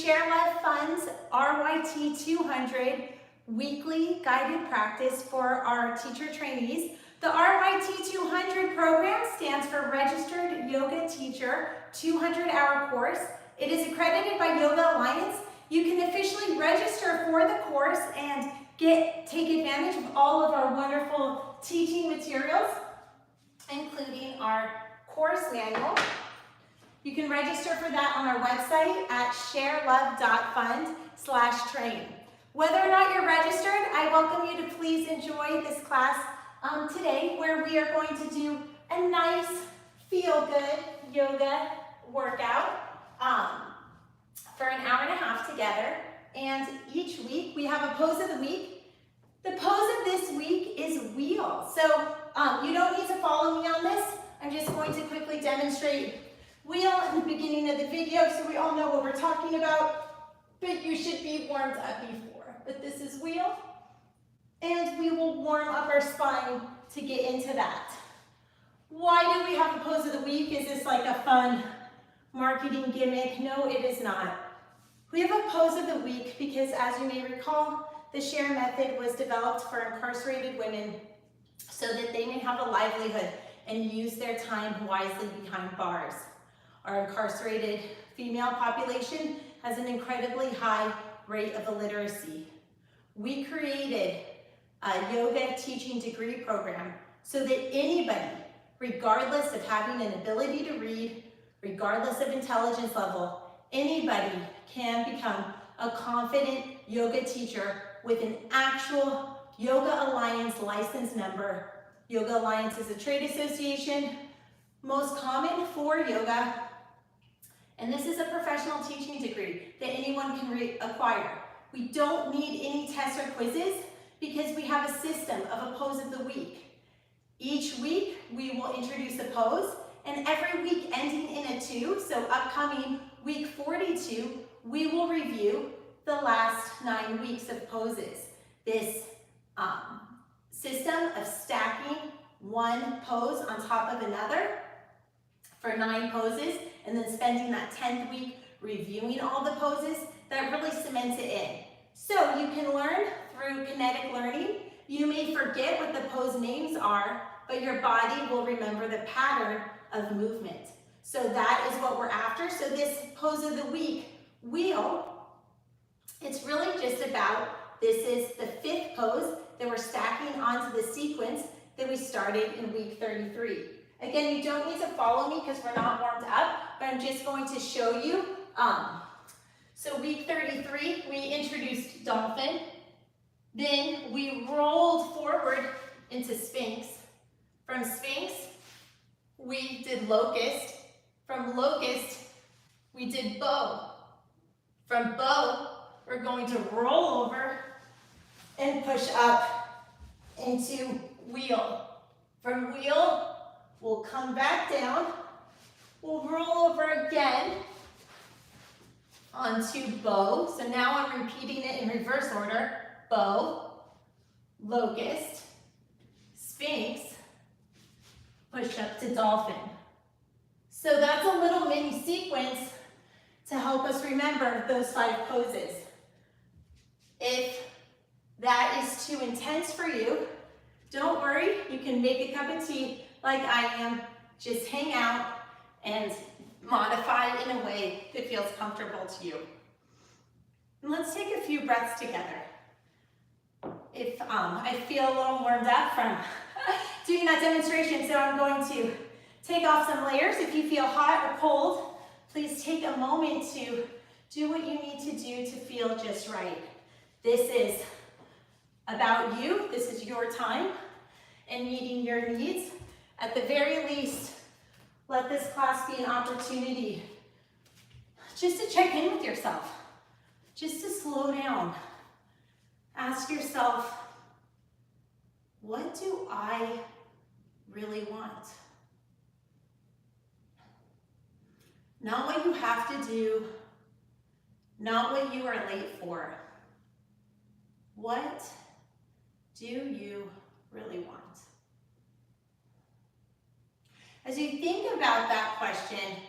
ShareLove.Fund's RYT 200 weekly guided practice for our teacher trainees. The RYT 200 program stands for Registered Yoga Teacher 200-hour course. It is accredited by Yoga Alliance. You can officially register for the course and take advantage of all of our wonderful teaching materials, including our course manual. You can register for that on our website at ShareLove.Fund/train. Whether or not you're registered, I welcome you to please enjoy this class today, where we are going to do a nice feel-good yoga workout for an hour and a half together. And each week we have a pose of the week. The pose of this week is wheel. So you don't need to follow me on this. I'm just going to quickly demonstrate wheel at the beginning of the video so we all know what we're talking about, but you should be warmed up before. But this is wheel, and we will warm up our spine to get into that. Why do we have a pose of the week? Is this like a fun marketing gimmick? No, it is not. We have a pose of the week because, as you may recall, the SHARE method was developed for incarcerated women so that they may have a livelihood and use their time wisely behind bars. Our incarcerated female population has an incredibly high rate of illiteracy. We created a yoga teaching degree program so that anybody, regardless of having an ability to read, regardless of intelligence level, anybody can become a confident yoga teacher with an actual Yoga Alliance license number. Yoga Alliance is a trade association, most common for yoga, and this is a professional teaching degree that anyone can acquire. We don't need any tests or quizzes because we have a system of a pose of the week. Each week we will introduce a pose, and every week ending in a 2, so upcoming week 42, we will review the last 9 weeks of poses. This system of stacking one pose on top of another for 9 poses, and then spending that 10th week reviewing all the poses, that really cements it in. So you can learn through kinetic learning. You may forget what the pose names are, but your body will remember the pattern of movement. So that is what we're after. So this pose of the week, wheel, it's really just about, this is the 5th pose that we're stacking onto the sequence that we started in week 33. Again, you don't need to follow me because we're not warmed up, but I'm just going to show you. So week 33, we introduced dolphin. Then we rolled forward into Sphinx. From Sphinx, we did locust. From locust, we did bow. From bow, we're going to roll over and push up into wheel. From wheel, we'll come back down. We'll roll over again onto bow. So now I'm repeating it in reverse order. Bow, locust, Sphinx, push up to dolphin. So that's a little mini sequence to help us remember those 5 poses. If that is too intense for you, don't worry, you can make a cup of tea like I am, just hang out and modify in a way that feels comfortable to you. And let's take a few breaths together. If I feel a little warmed up from doing that demonstration, so I'm going to take off some layers. If you feel hot or cold, please take a moment to do what you need to do to feel just right. This is about you. This is your time and meeting your needs. At the very least, let this class be an opportunity just to check in with yourself, just to slow down. Ask yourself, what do I really want? Not what you have to do, not what you are late for. What do you really want? As you think about that question,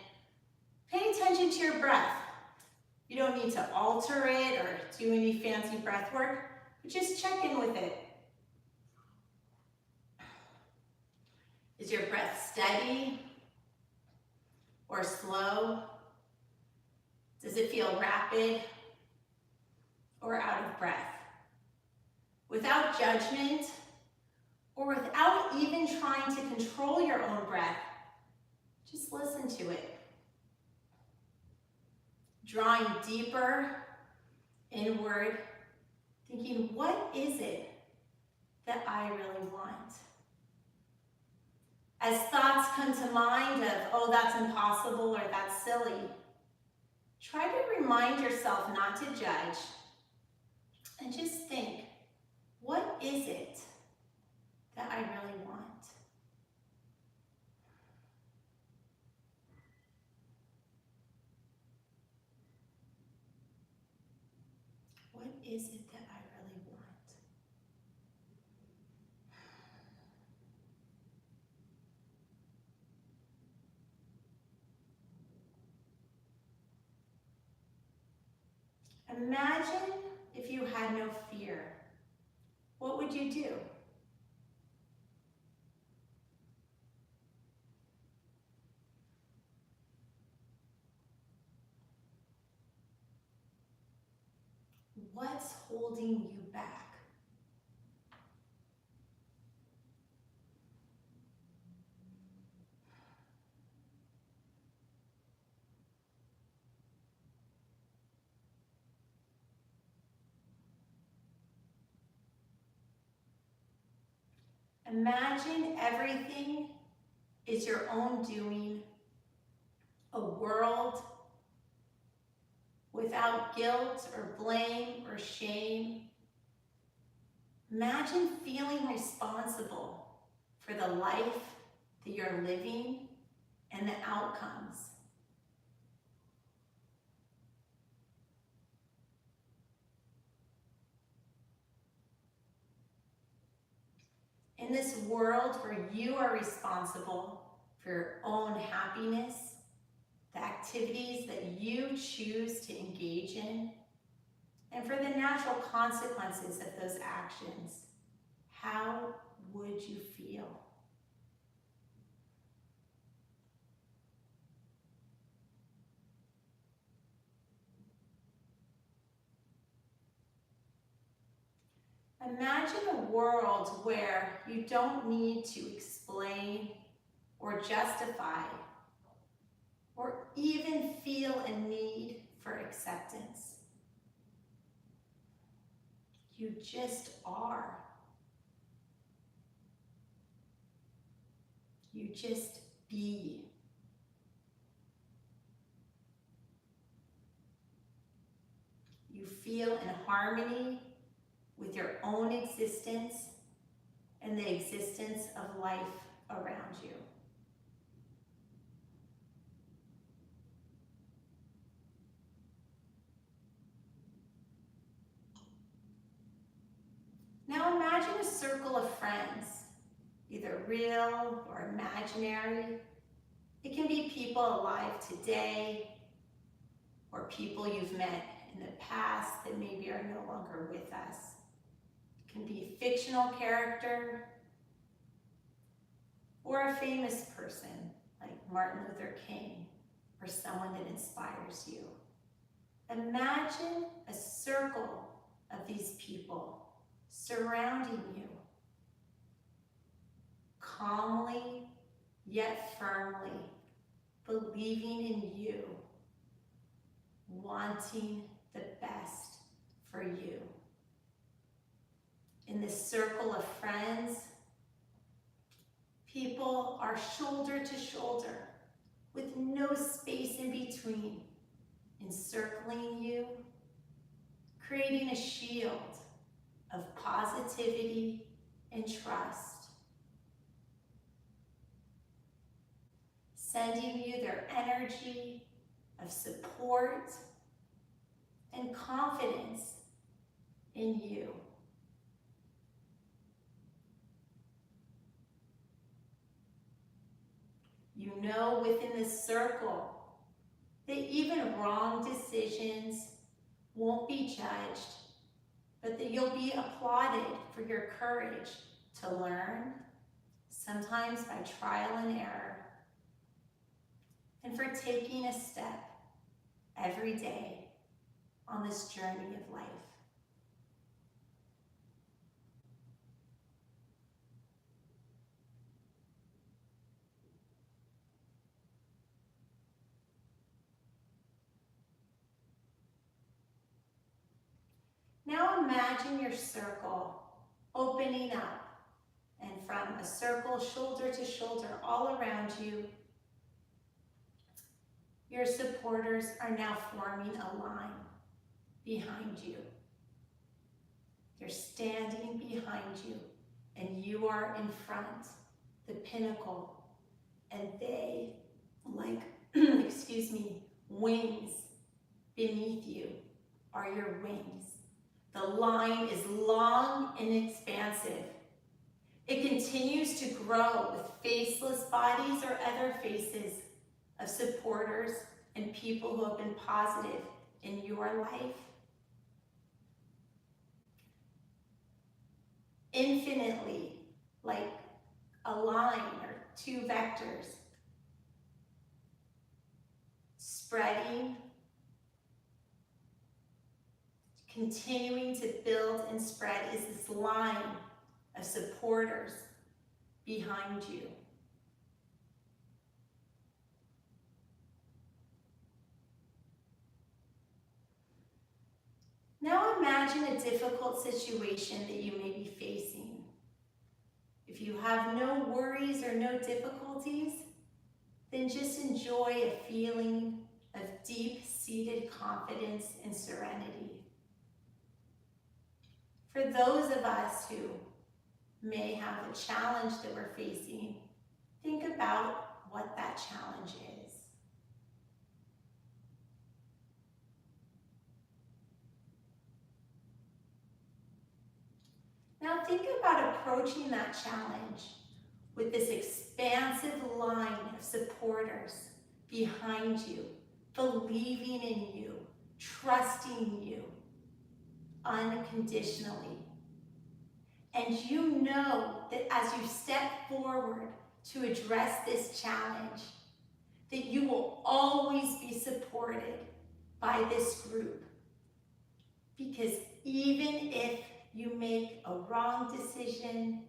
pay attention to your breath. You don't need to alter it or do any fancy breath work, but just check in with it. Is your breath steady or slow? Does it feel rapid or out of breath? Without judgment or without even trying to control your own breath, just listen to it. Drawing deeper inward, thinking, what is it that I really want? As thoughts come to mind of, oh, that's impossible or that's silly, try to remind yourself not to judge and just think, what is it that I really want? What is it that I really want? Imagine if you had no fear. What would you do? What's holding you back? Imagine everything is your own doing, a world without guilt or blame or shame. Imagine feeling responsible for the life that you're living and the outcomes. In this world where you are responsible for your own happiness, the activities that you choose to engage in, and for the natural consequences of those actions, how would you feel? Imagine a world where you don't need to explain or justify or even feel a need for acceptance. You just are. You just be. You feel in harmony with your own existence and the existence of life around you. Now imagine a circle of friends, either real or imaginary. It can be people alive today or people you've met in the past that maybe are no longer with us. It can be a fictional character or a famous person like Martin Luther King or someone that inspires you. Imagine a circle of these people surrounding you, calmly yet firmly believing in you, wanting the best for you. In this circle of friends, people are shoulder to shoulder with no space in between, encircling you, creating a shield of positivity and trust, sending you their energy of support and confidence in you. You know within this circle that even wrong decisions won't be judged, but that you'll be applauded for your courage to learn, sometimes by trial and error, and for taking a step every day on this journey of life. Now imagine your circle opening up, and from a circle shoulder to shoulder all around you, your supporters are now forming a line behind you. They're standing behind you, and you are in front, the pinnacle, and they, like, wings beneath you are your wings. The line is long and expansive. It continues to grow with faceless bodies or other faces of supporters and people who have been positive in your life. Infinitely, like a line or two vectors, spreading, continuing to build and spread is this line of supporters behind you. Now imagine a difficult situation that you may be facing. If you have no worries or no difficulties, then just enjoy a feeling of deep-seated confidence and serenity. For those of us who may have a challenge that we're facing, think about what that challenge is. Now think about approaching that challenge with this expansive line of supporters behind you, believing in you, trusting you unconditionally. And you know that as you step forward to address this challenge, that you will always be supported by this group. Because even if you make a wrong decision,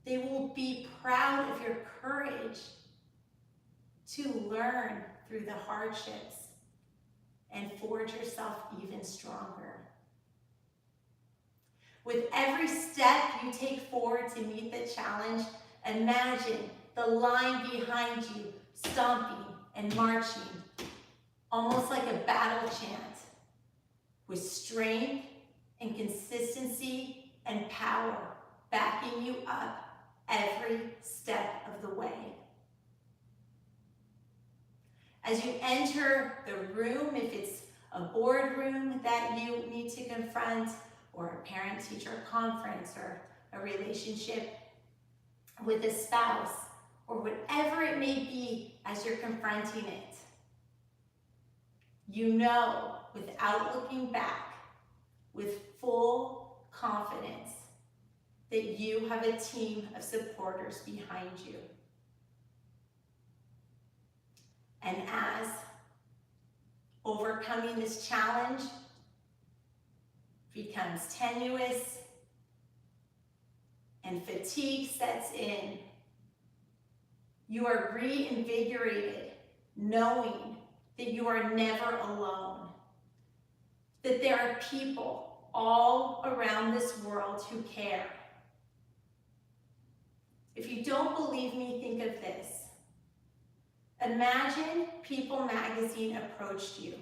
they will be proud of your courage to learn through the hardships and forge yourself even stronger. With every step you take forward to meet the challenge, imagine the line behind you stomping and marching, almost like a battle chant, with strength and consistency and power backing you up every step of the way. As you enter the room, if it's a boardroom that you need to confront, or a parent-teacher conference, or a relationship with a spouse, or whatever it may be as you're confronting it, you know, without looking back, with full confidence, that you have a team of supporters behind you. And as overcoming this challenge becomes tenuous and fatigue sets in, you are reinvigorated, knowing that you are never alone, that there are people all around this world who care. If you don't believe me, think of this. Imagine People magazine approached you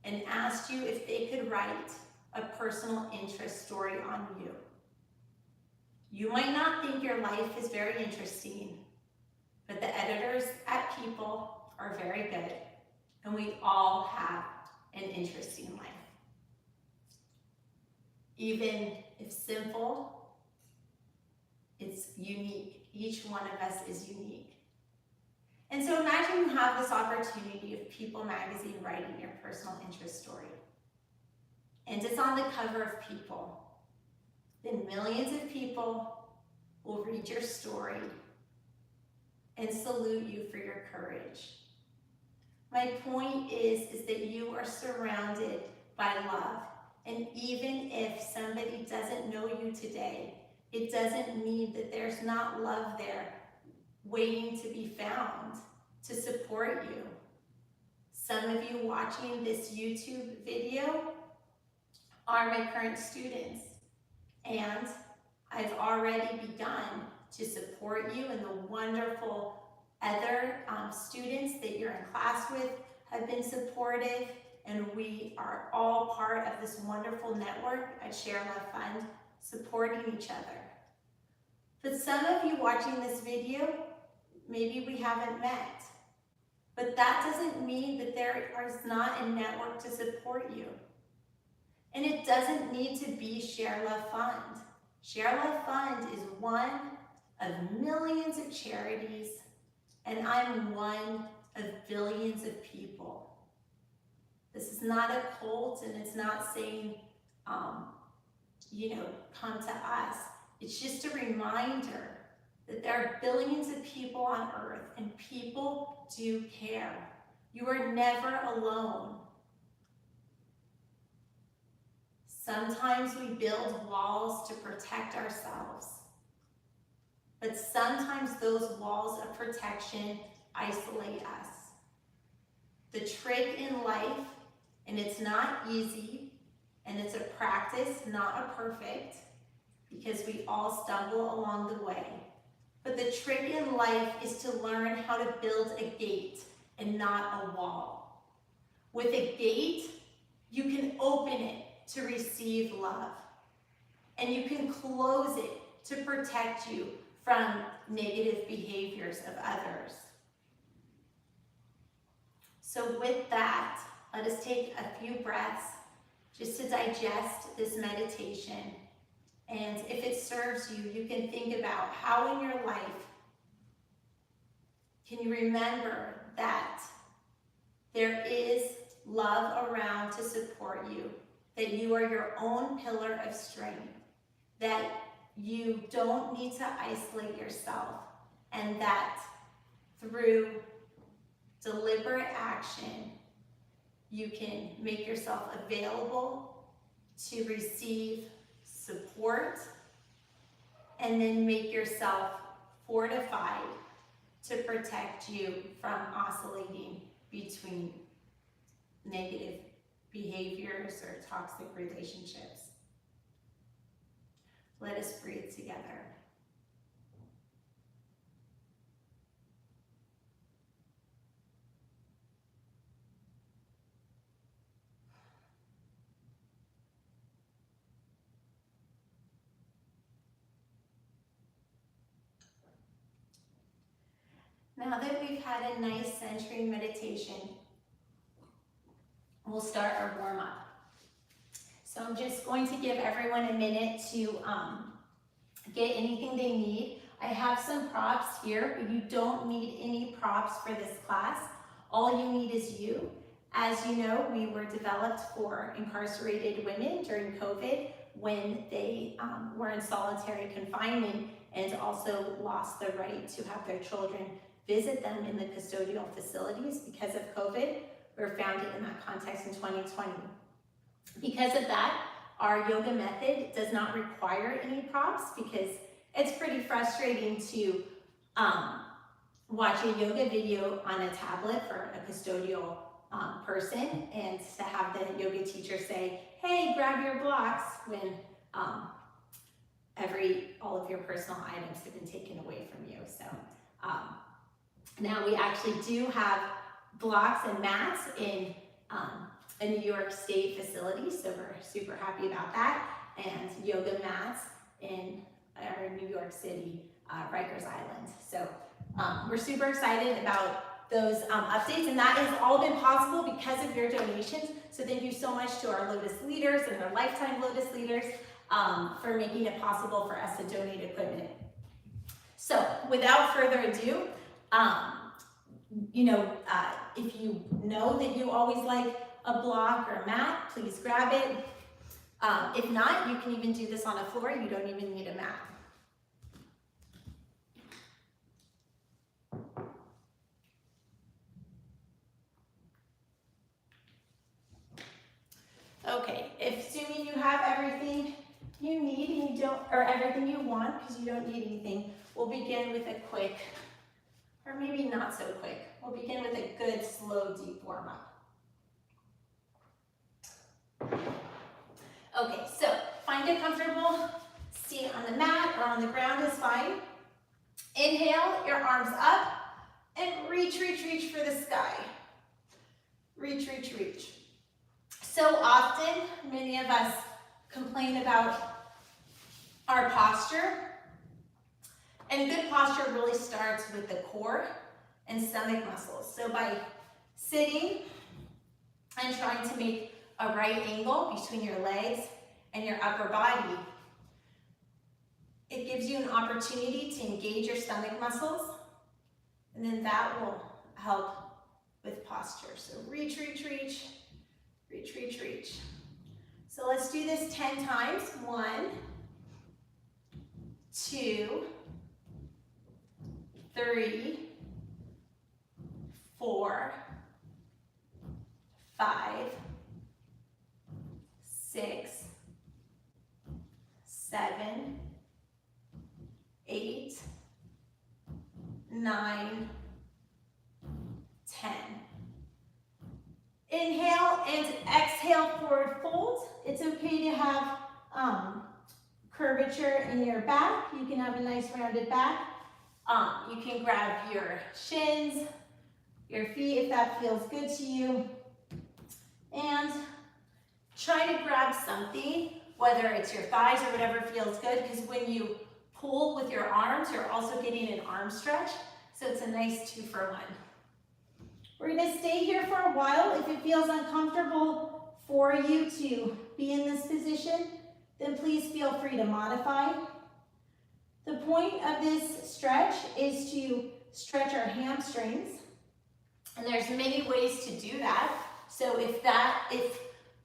and asked you if they could write a personal interest story on you. You might not think your life is very interesting, but the editors at People are very good, and we all have an interesting life. Even if simple, it's unique. Each one of us is unique. And so imagine you have this opportunity of People magazine writing your personal interest story. And it's on the cover of People. Then millions of people will read your story and salute you for your courage. My point is that you are surrounded by love. And even if somebody doesn't know you today, it doesn't mean that there's not love there waiting to be found to support you. Some of you watching this YouTube video are my current students, and I've already begun to support you, and the wonderful other students that you're in class with have been supportive, and we are all part of this wonderful network at ShareLove.Fund supporting each other. But some of you watching this video, maybe we haven't met, but that doesn't mean that there is not a network to support you. And it doesn't need to be ShareLove.Fund. ShareLove.Fund is one of millions of charities, and I'm one of billions of people. This is not a cult, and it's not saying, come to us. It's just a reminder that there are billions of people on earth, and people do care. You are never alone. Sometimes we build walls to protect ourselves, but sometimes those walls of protection isolate us. The trick in life, and it's not easy, and it's a practice, not a perfect, because we all stumble along the way. But the trick in life is to learn how to build a gate and not a wall. With a gate, you can open it to receive love, and you can close it to protect you from negative behaviors of others. So with that, let us take a few breaths just to digest this meditation. And if it serves you, you can think about how in your life can you remember that there is love around to support you, that you are your own pillar of strength, that you don't need to isolate yourself, and that through deliberate action, you can make yourself available to receive support, and then make yourself fortified to protect you from oscillating between negative behaviors or toxic relationships. Let us breathe together. Now that we've had a nice centering meditation, we'll start our warm-up. So I'm just going to give everyone a minute to get anything they need. I have some props here, but you don't need any props for this class. All you need is you. As you know, we were developed for incarcerated women during COVID when they were in solitary confinement and also lost the right to have their children visit them in the custodial facilities because of COVID. We were founded in that context in 2020. Because of that, our yoga method does not require any props because it's pretty frustrating to watch a yoga video on a tablet for a custodial person and to have the yoga teacher say, hey, grab your blocks when all of your personal items have been taken away from you. So now we actually do have blocks and mats in a New York State facility, so we're super happy about that, and yoga mats in our New York City Rikers Island. So we're super excited about those updates, and that has all been possible because of your donations. So thank you so much to our Lotus leaders and our lifetime Lotus leaders for making it possible for us to donate equipment. So without further ado, if you know that you always like a block or a mat, please grab it. If not, you can even do this on a floor. You don't even need a mat. Okay, assuming you have everything you need and you don't, or everything you want because you don't need anything, we'll begin with a quick, or maybe not so quick. We'll begin with a good, slow, deep warm up. Okay, so find a comfortable seat on the mat or on the ground is fine. Inhale, your arms up, and reach, reach, reach for the sky. Reach, reach, reach. So often, many of us complain about our posture, and good posture really starts with the core and stomach muscles. So by sitting and trying to make a right angle between your legs and your upper body, it gives you an opportunity to engage your stomach muscles, and then that will help with posture. So reach, reach, reach, reach, reach, reach. So let's do this 10 times. 1, 2, 3, 4, 5, 6, 7, 8, 9, 10. Inhale and exhale, forward fold. It's okay to have curvature in your back. You can have a nice rounded back. You can grab your shins, your feet if that feels good to you. And try to grab something, whether it's your thighs or whatever feels good, because when you pull with your arms, you're also getting an arm stretch. So it's a nice 2-for-1. We're going to stay here for a while. If it feels uncomfortable for you to be in this position, then please feel free to modify. The point of this stretch is to stretch our hamstrings, and there's many ways to do that. So if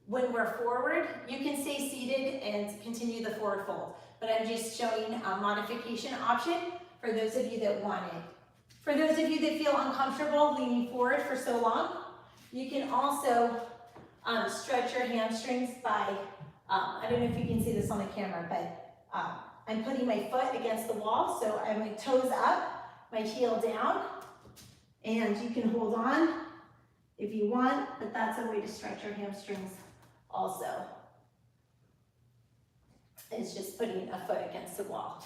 when we're forward, you can stay seated and continue the forward fold, but I'm just showing a modification option for those of you that want it. For those of you that feel uncomfortable leaning forward for so long, you can also stretch your hamstrings by, I don't know if you can see this on the camera, but I'm putting my foot against the wall, so I have my toes up, my heel down, and you can hold on if you want, but that's a way to stretch your hamstrings also. It's just putting a foot against the wall.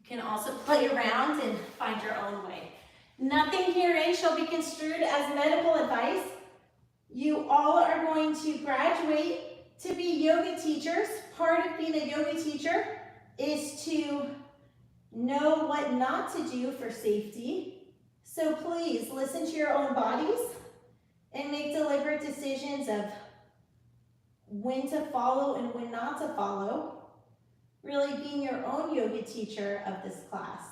You can also play around and find your own way. Nothing herein shall be construed as medical advice. You all are going to graduate to be yoga teachers. Part of being a yoga teacher is to know what not to do for safety. So please listen to your own bodies and make deliberate decisions of when to follow and when not to follow. Really being your own yoga teacher of this class.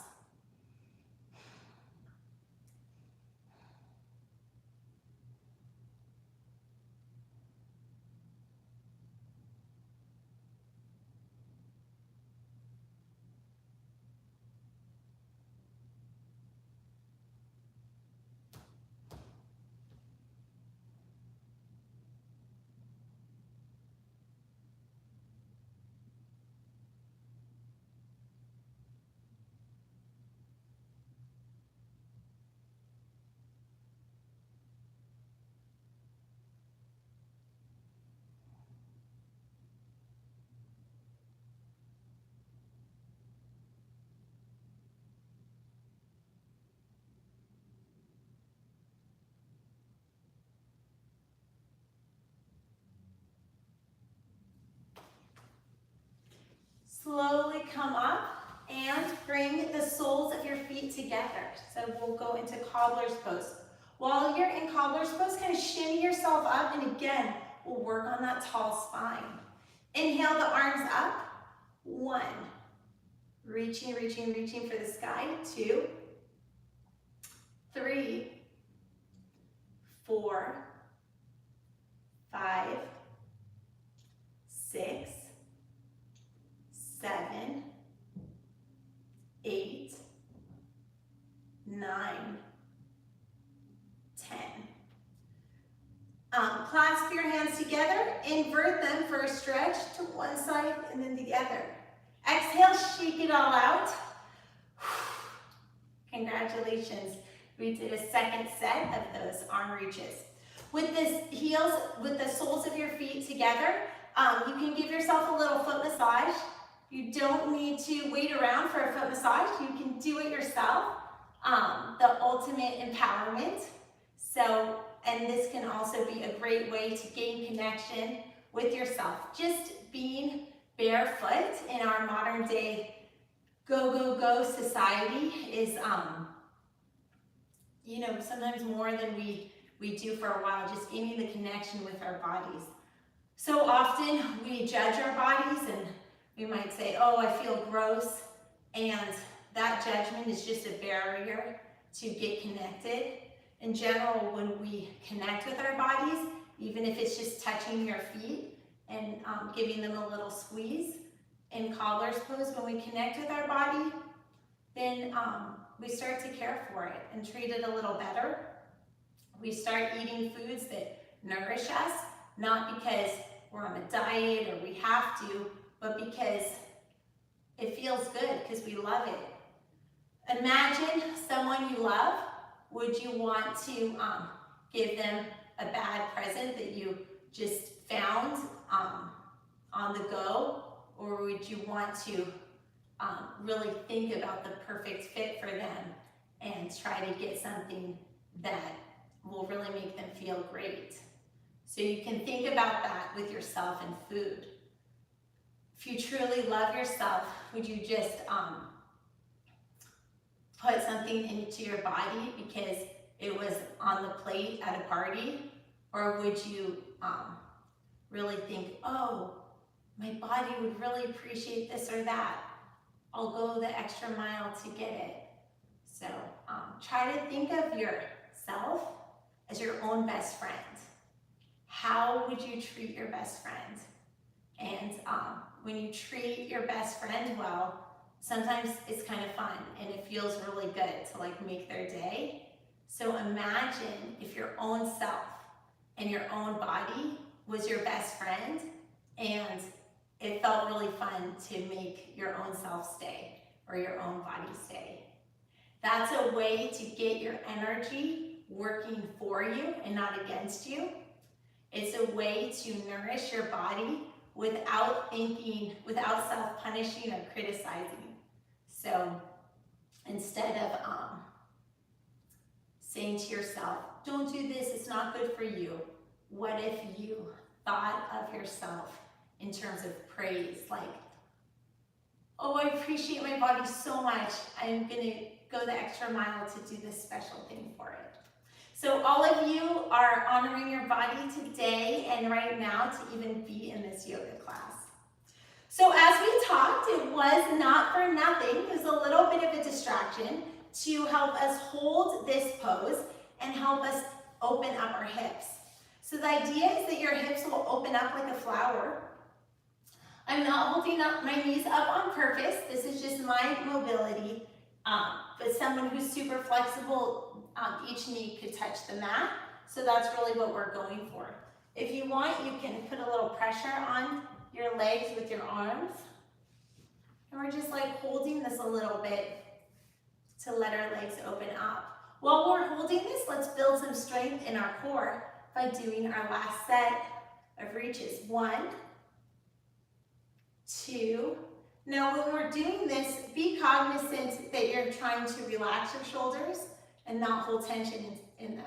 Slowly come up and bring the soles of your feet together. So we'll go into cobbler's pose. While you're in cobbler's pose, kind of shimmy yourself up, and again, we'll work on that tall spine. Inhale the arms up. 1. Reaching, reaching, reaching for the sky. 2. 3. 4, 5, 6, 7, 8, 9, 10. Clasp your hands together, invert them for a stretch to one side and then the other. Exhale, shake it all out. Congratulations, we did a second set of those arm reaches. With the soles of your feet together, you can give yourself a little foot massage. You don't need to wait around for a foot massage. You can do it yourself. The ultimate empowerment. So, and this can also be a great way to gain connection with yourself. Just being barefoot in our modern day go, go, go society is, you know, sometimes more than we do for a while, just gaining the connection with our bodies. So often we judge our bodies and we might say, oh, I feel gross. And that judgment is just a barrier to get connected. In general, when we connect with our bodies, even if it's just touching your feet and giving them a little squeeze in cobbler's pose, when we connect with our body, then we start to care for it and treat it a little better. We start eating foods that nourish us, not because we're on a diet or we have to, but because it feels good, because we love it. Imagine someone you love. Would you want to give them a bad present that you just found on the go? Or would you want to really think about the perfect fit for them and try to get something that will really make them feel great? So you can think about that with yourself and food. If you truly love yourself, would you just put something into your body because it was on the plate at a party? Or would you really think, oh, my body would really appreciate this or that. I'll go the extra mile to get it. So try to think of yourself as your own best friend. How would you treat your best friend? And when you treat your best friend well, sometimes it's kind of fun and it feels really good to like make their day. So imagine if your own self and your own body was your best friend and it felt really fun to make your own self stay or your own body stay. That's a way to get your energy working for you and not against you. It's a way to nourish your body without self-punishing or criticizing. So instead of saying to yourself, don't do this, it's not good for you, what if you thought of yourself in terms of praise, like, oh, I appreciate my body so much, I'm gonna go the extra mile to do this special thing for it. So all of you are honoring your body today and right now to even be in this yoga class. So as we talked, it was not for nothing. It was a little bit of a distraction to help us hold this pose and help us open up our hips. So the idea is that your hips will open up like a flower. I'm not holding up my knees up on purpose. This is just my mobility. But someone who's super flexible, each knee could touch the mat. So that's really what we're going for. If you want, you can put a little pressure on your legs with your arms. And we're just like holding this a little bit to let our legs open up. While we're holding this, let's build some strength in our core by doing our last set of reaches. 1, 2. Now when we're doing this, be cognizant that you're trying to relax your shoulders and not hold tension in them.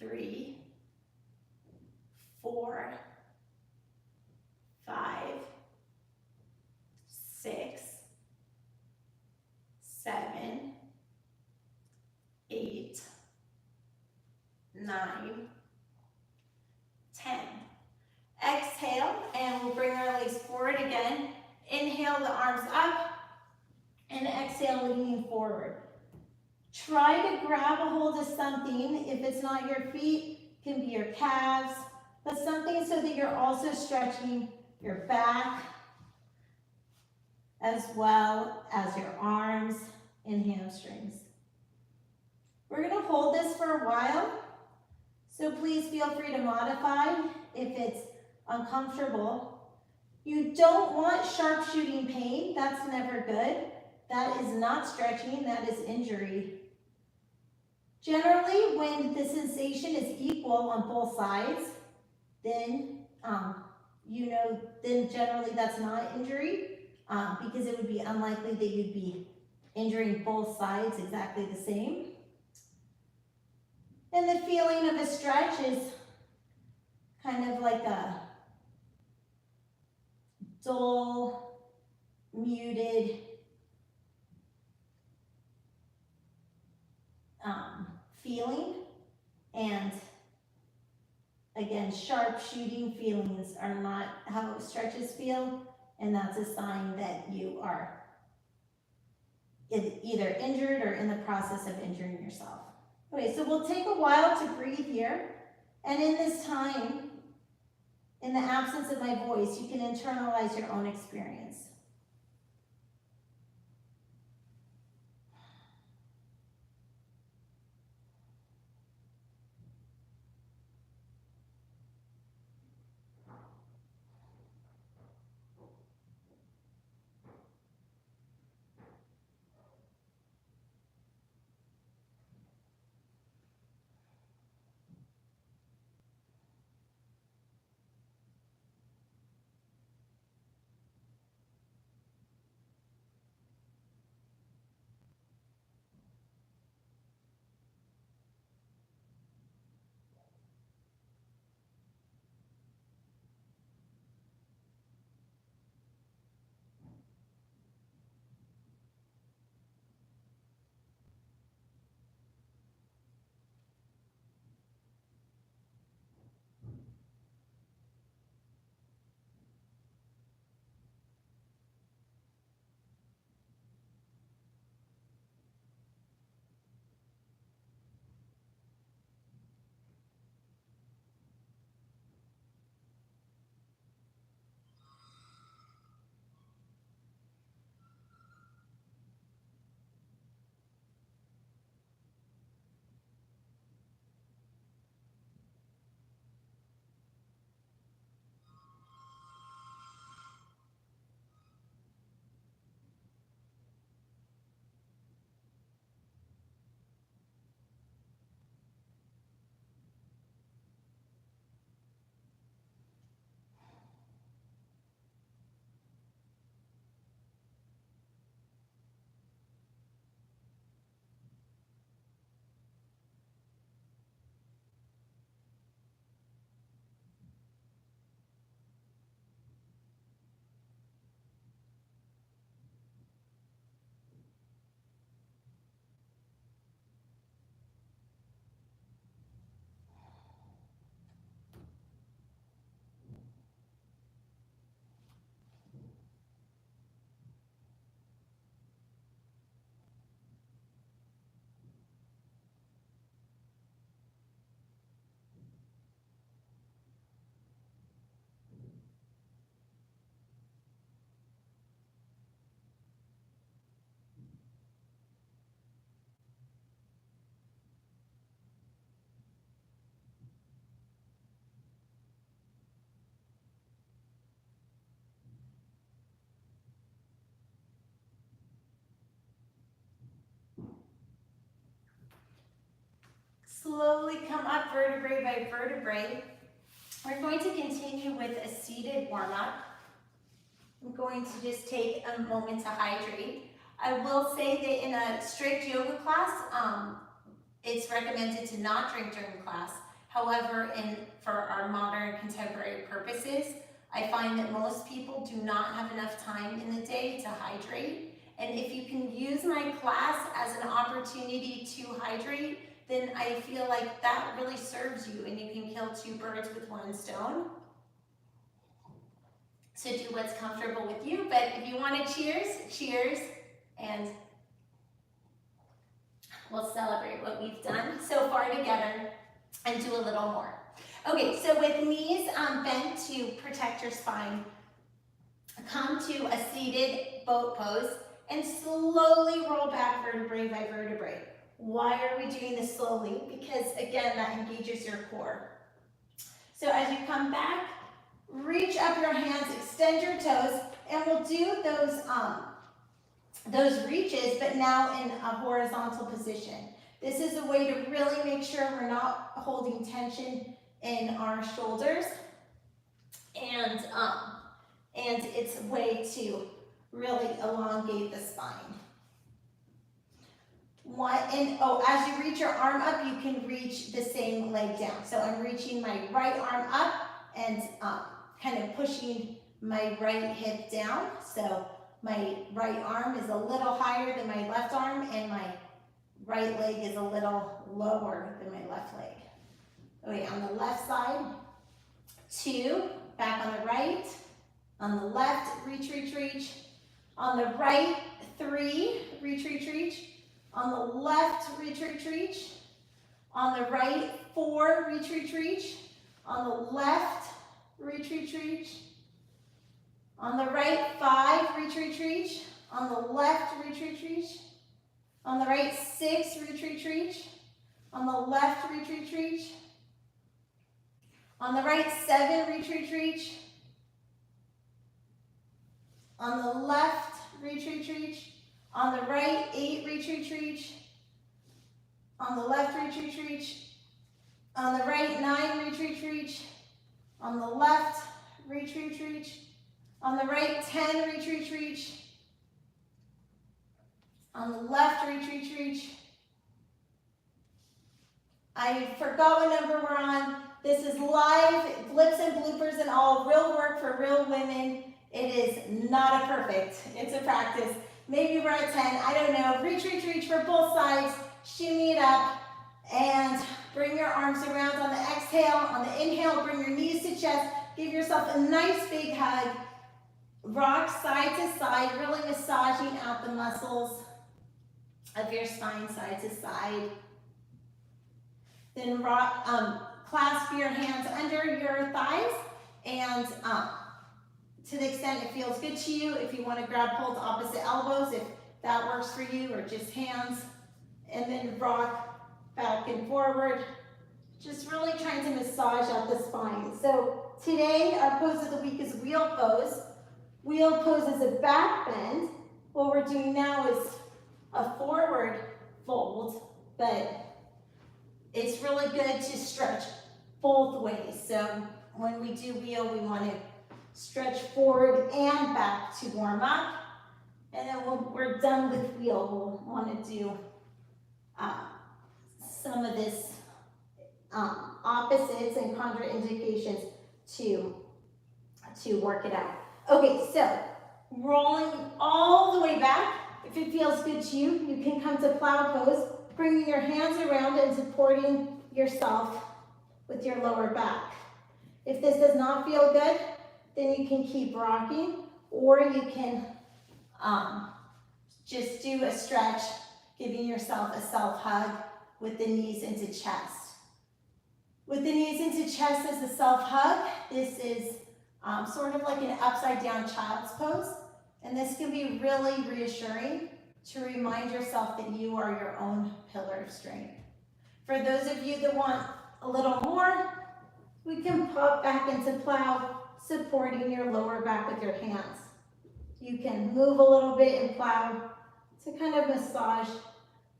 3, 4, 5, 6, 7, 8, 9, 10. Exhale, and we'll bring our legs forward again. Inhale the arms up, and exhale, leaning forward. Try to grab a hold of something. If it's not your feet, it can be your calves, but something so that you're also stretching your back as well as your arms and hamstrings. We're going to hold this for a while, so please feel free to modify if it's uncomfortable. You don't want sharpshooting pain. That's never good. That is not stretching, that is injury. Generally, when the sensation is equal on both sides, then then generally that's not injury, because it would be unlikely that you'd be injuring both sides exactly the same. And the feeling of a stretch is kind of like a dull, muted feeling, and again, sharp shooting feelings are not how stretches feel, and that's a sign that you are either injured or in the process of injuring yourself. Okay, so we'll take a while to breathe here, and in this time, in the absence of my voice, you can internalize your own experience. Slowly come up vertebrae by vertebrae. We're going to continue with a seated warm-up. I'm going to just take a moment to hydrate. I will say that in a strict yoga class, it's recommended to not drink during class. However, for our modern contemporary purposes, I find that most people do not have enough time in the day to hydrate. And if you can use my class as an opportunity to hydrate, then I feel like that really serves you and you can kill two birds with one stone. So do what's comfortable with you, but if you want to cheers, cheers. And we'll celebrate what we've done so far together and do a little more. Okay, so with knees bent to protect your spine, come to a seated boat pose and slowly roll back vertebrae by vertebrae. Why are we doing this slowly? Because again, that engages your core. So as you come back, reach up your hands, extend your toes, and we'll do those reaches, but now in a horizontal position. This is a way to really make sure we're not holding tension in our shoulders, and it's a way to really elongate the spine. As you reach your arm up, you can reach the same leg down. So I'm reaching my right arm up and kind of pushing my right hip down. So my right arm is a little higher than my left arm, and my right leg is a little lower than my left leg. Okay, on the left side, 2, back on the right. On the left, reach, reach, reach. On the right, 3, reach, reach, reach. On the left, reach, reach, reach. On the right, 4, reach, reach, reach. On the left, reach, reach, reach. On the right, 5, reach, reach, reach. On the left, reach, reach, reach. On the right, 6, reach, reach, reach. On the left, reach, reach, reach. On the right, 7, reach, reach, reach. On the left, reach, reach, reach. On the right, 8, reach, reach, reach. On the left, reach, reach, reach. On the right, 9, reach, reach, reach. On the left, reach, reach, reach. On the right, 10, reach, reach, reach. On the left, reach, reach, reach. I forgot what number we're on. This is live, blips and bloopers and all, real work for real women. It is not a perfect, it's a practice. Maybe we're at 10, I don't know. Reach, reach, reach for both sides. Shimmy it up and bring your arms around on the exhale. On the inhale, bring your knees to chest. Give yourself a nice big hug. Rock side to side, really massaging out the muscles of your spine side to side. Then rock, clasp your hands under your thighs, and to the extent it feels good to you, if you want to grab hold opposite elbows, if that works for you, or just hands, and then rock back and forward, just really trying to massage out the spine. So today our pose of the week is wheel pose. Wheel pose is a back bend. What we're doing now is a forward fold, but it's really good to stretch both ways. So when we do wheel, we want to stretch forward and back to warm up. And then when we're done with wheel, we'll want to do some of this opposites and contraindications to work it out. Okay, so rolling all the way back. If it feels good to you, you can come to plow pose, bringing your hands around and supporting yourself with your lower back. If this does not feel good, then you can keep rocking, or you can just do a stretch, giving yourself a self-hug with the knees into chest. With the knees into chest as a self-hug, this is sort of like an upside down child's pose. And this can be really reassuring to remind yourself that you are your own pillar of strength. For those of you that want a little more, we can pop back into plow, supporting your lower back with your hands. You can move a little bit in plow to kind of massage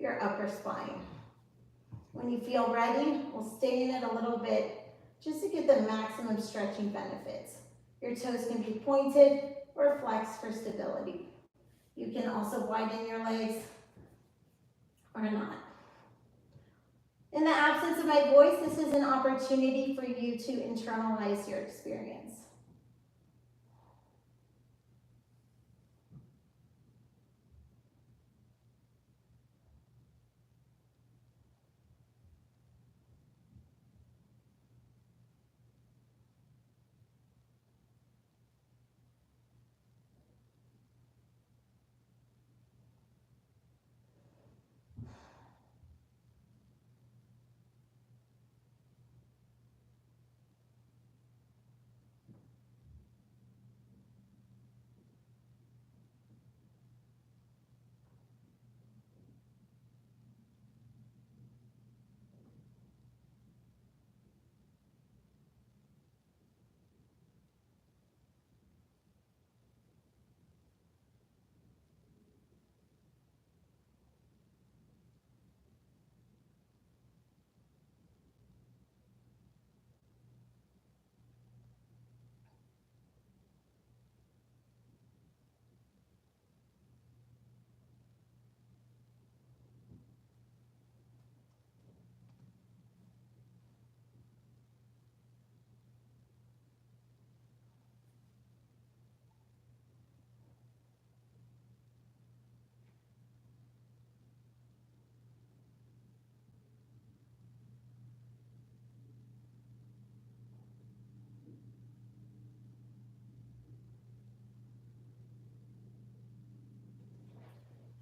your upper spine. When you feel ready, we'll stay in it a little bit just to get the maximum stretching benefits. Your toes can be pointed or flexed for stability. You can also widen your legs or not. In the absence of my voice, this is an opportunity for you to internalize your experience.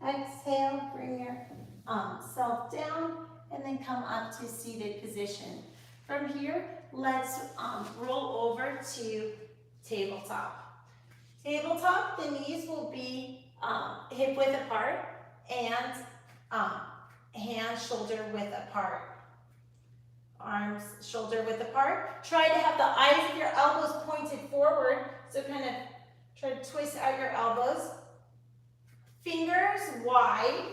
Exhale, bring your self down, and then come up to seated position. From here, let's roll over to tabletop. Tabletop, the knees will be hip width apart and hands shoulder width apart. Arms shoulder width apart. Try to have the eyes of your elbows pointed forward, so kind of try to twist out your elbows. Fingers wide,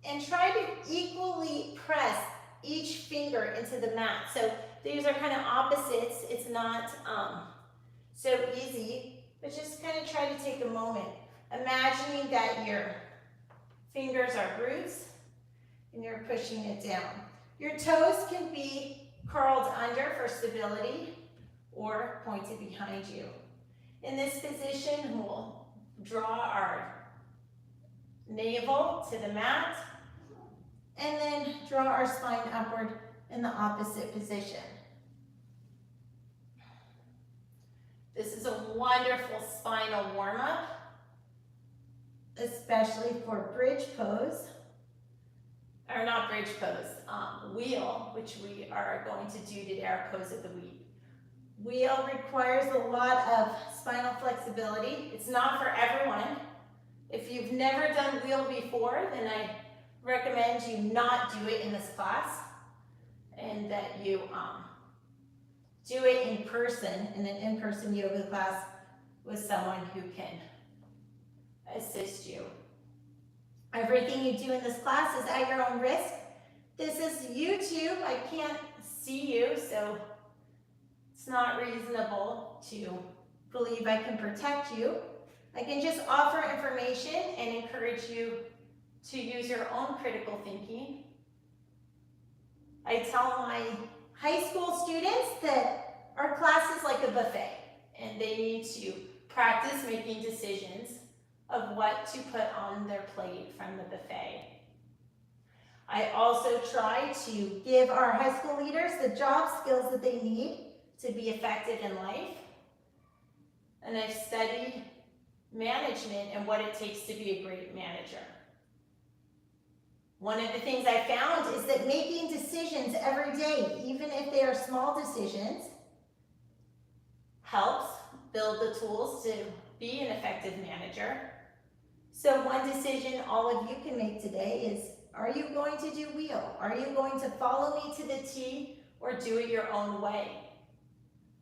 and try to equally press each finger into the mat. So these are kind of opposites. It's not so easy, but just kind of try to take a moment, imagining that your fingers are roots and you're pushing it down. Your toes can be curled under for stability or pointed behind you. In this position, we'll draw our navel to the mat, and then draw our spine upward in the opposite position. This is a wonderful spinal warm-up, especially for bridge pose, or not bridge pose, wheel, which we are going to do today, our pose of the week. Wheel requires a lot of spinal flexibility. It's not for everyone. If you've never done wheel before, then I recommend you not do it in this class, and that you do it in person, in an in-person yoga class with someone who can assist you. Everything you do in this class is at your own risk. This is YouTube. I can't see you, so it's not reasonable to believe I can protect you. I can just offer information and encourage you to use your own critical thinking. I tell my high school students that our class is like a buffet, and they need to practice making decisions of what to put on their plate from the buffet. I also try to give our high school leaders the job skills that they need to be effective in life. And I've studied management and what it takes to be a great manager. One of the things I found is that making decisions every day, even if they are small decisions, helps build the tools to be an effective manager. So one decision all of you can make today is, are you going to do wheel? Are you going to follow me to the T or do it your own way?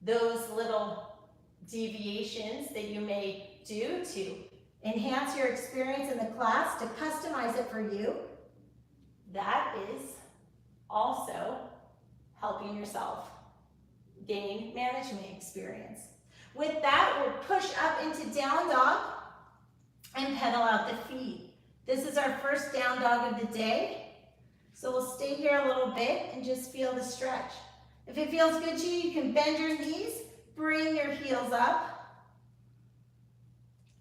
Those little deviations that you may do to enhance your experience in the class, to customize it for you, that is also helping yourself gain management experience. With that, we'll push up into down dog and pedal out the feet. This is our first down dog of the day. So we'll stay here a little bit and just feel the stretch. If it feels good to you, you can bend your knees, bring your heels up.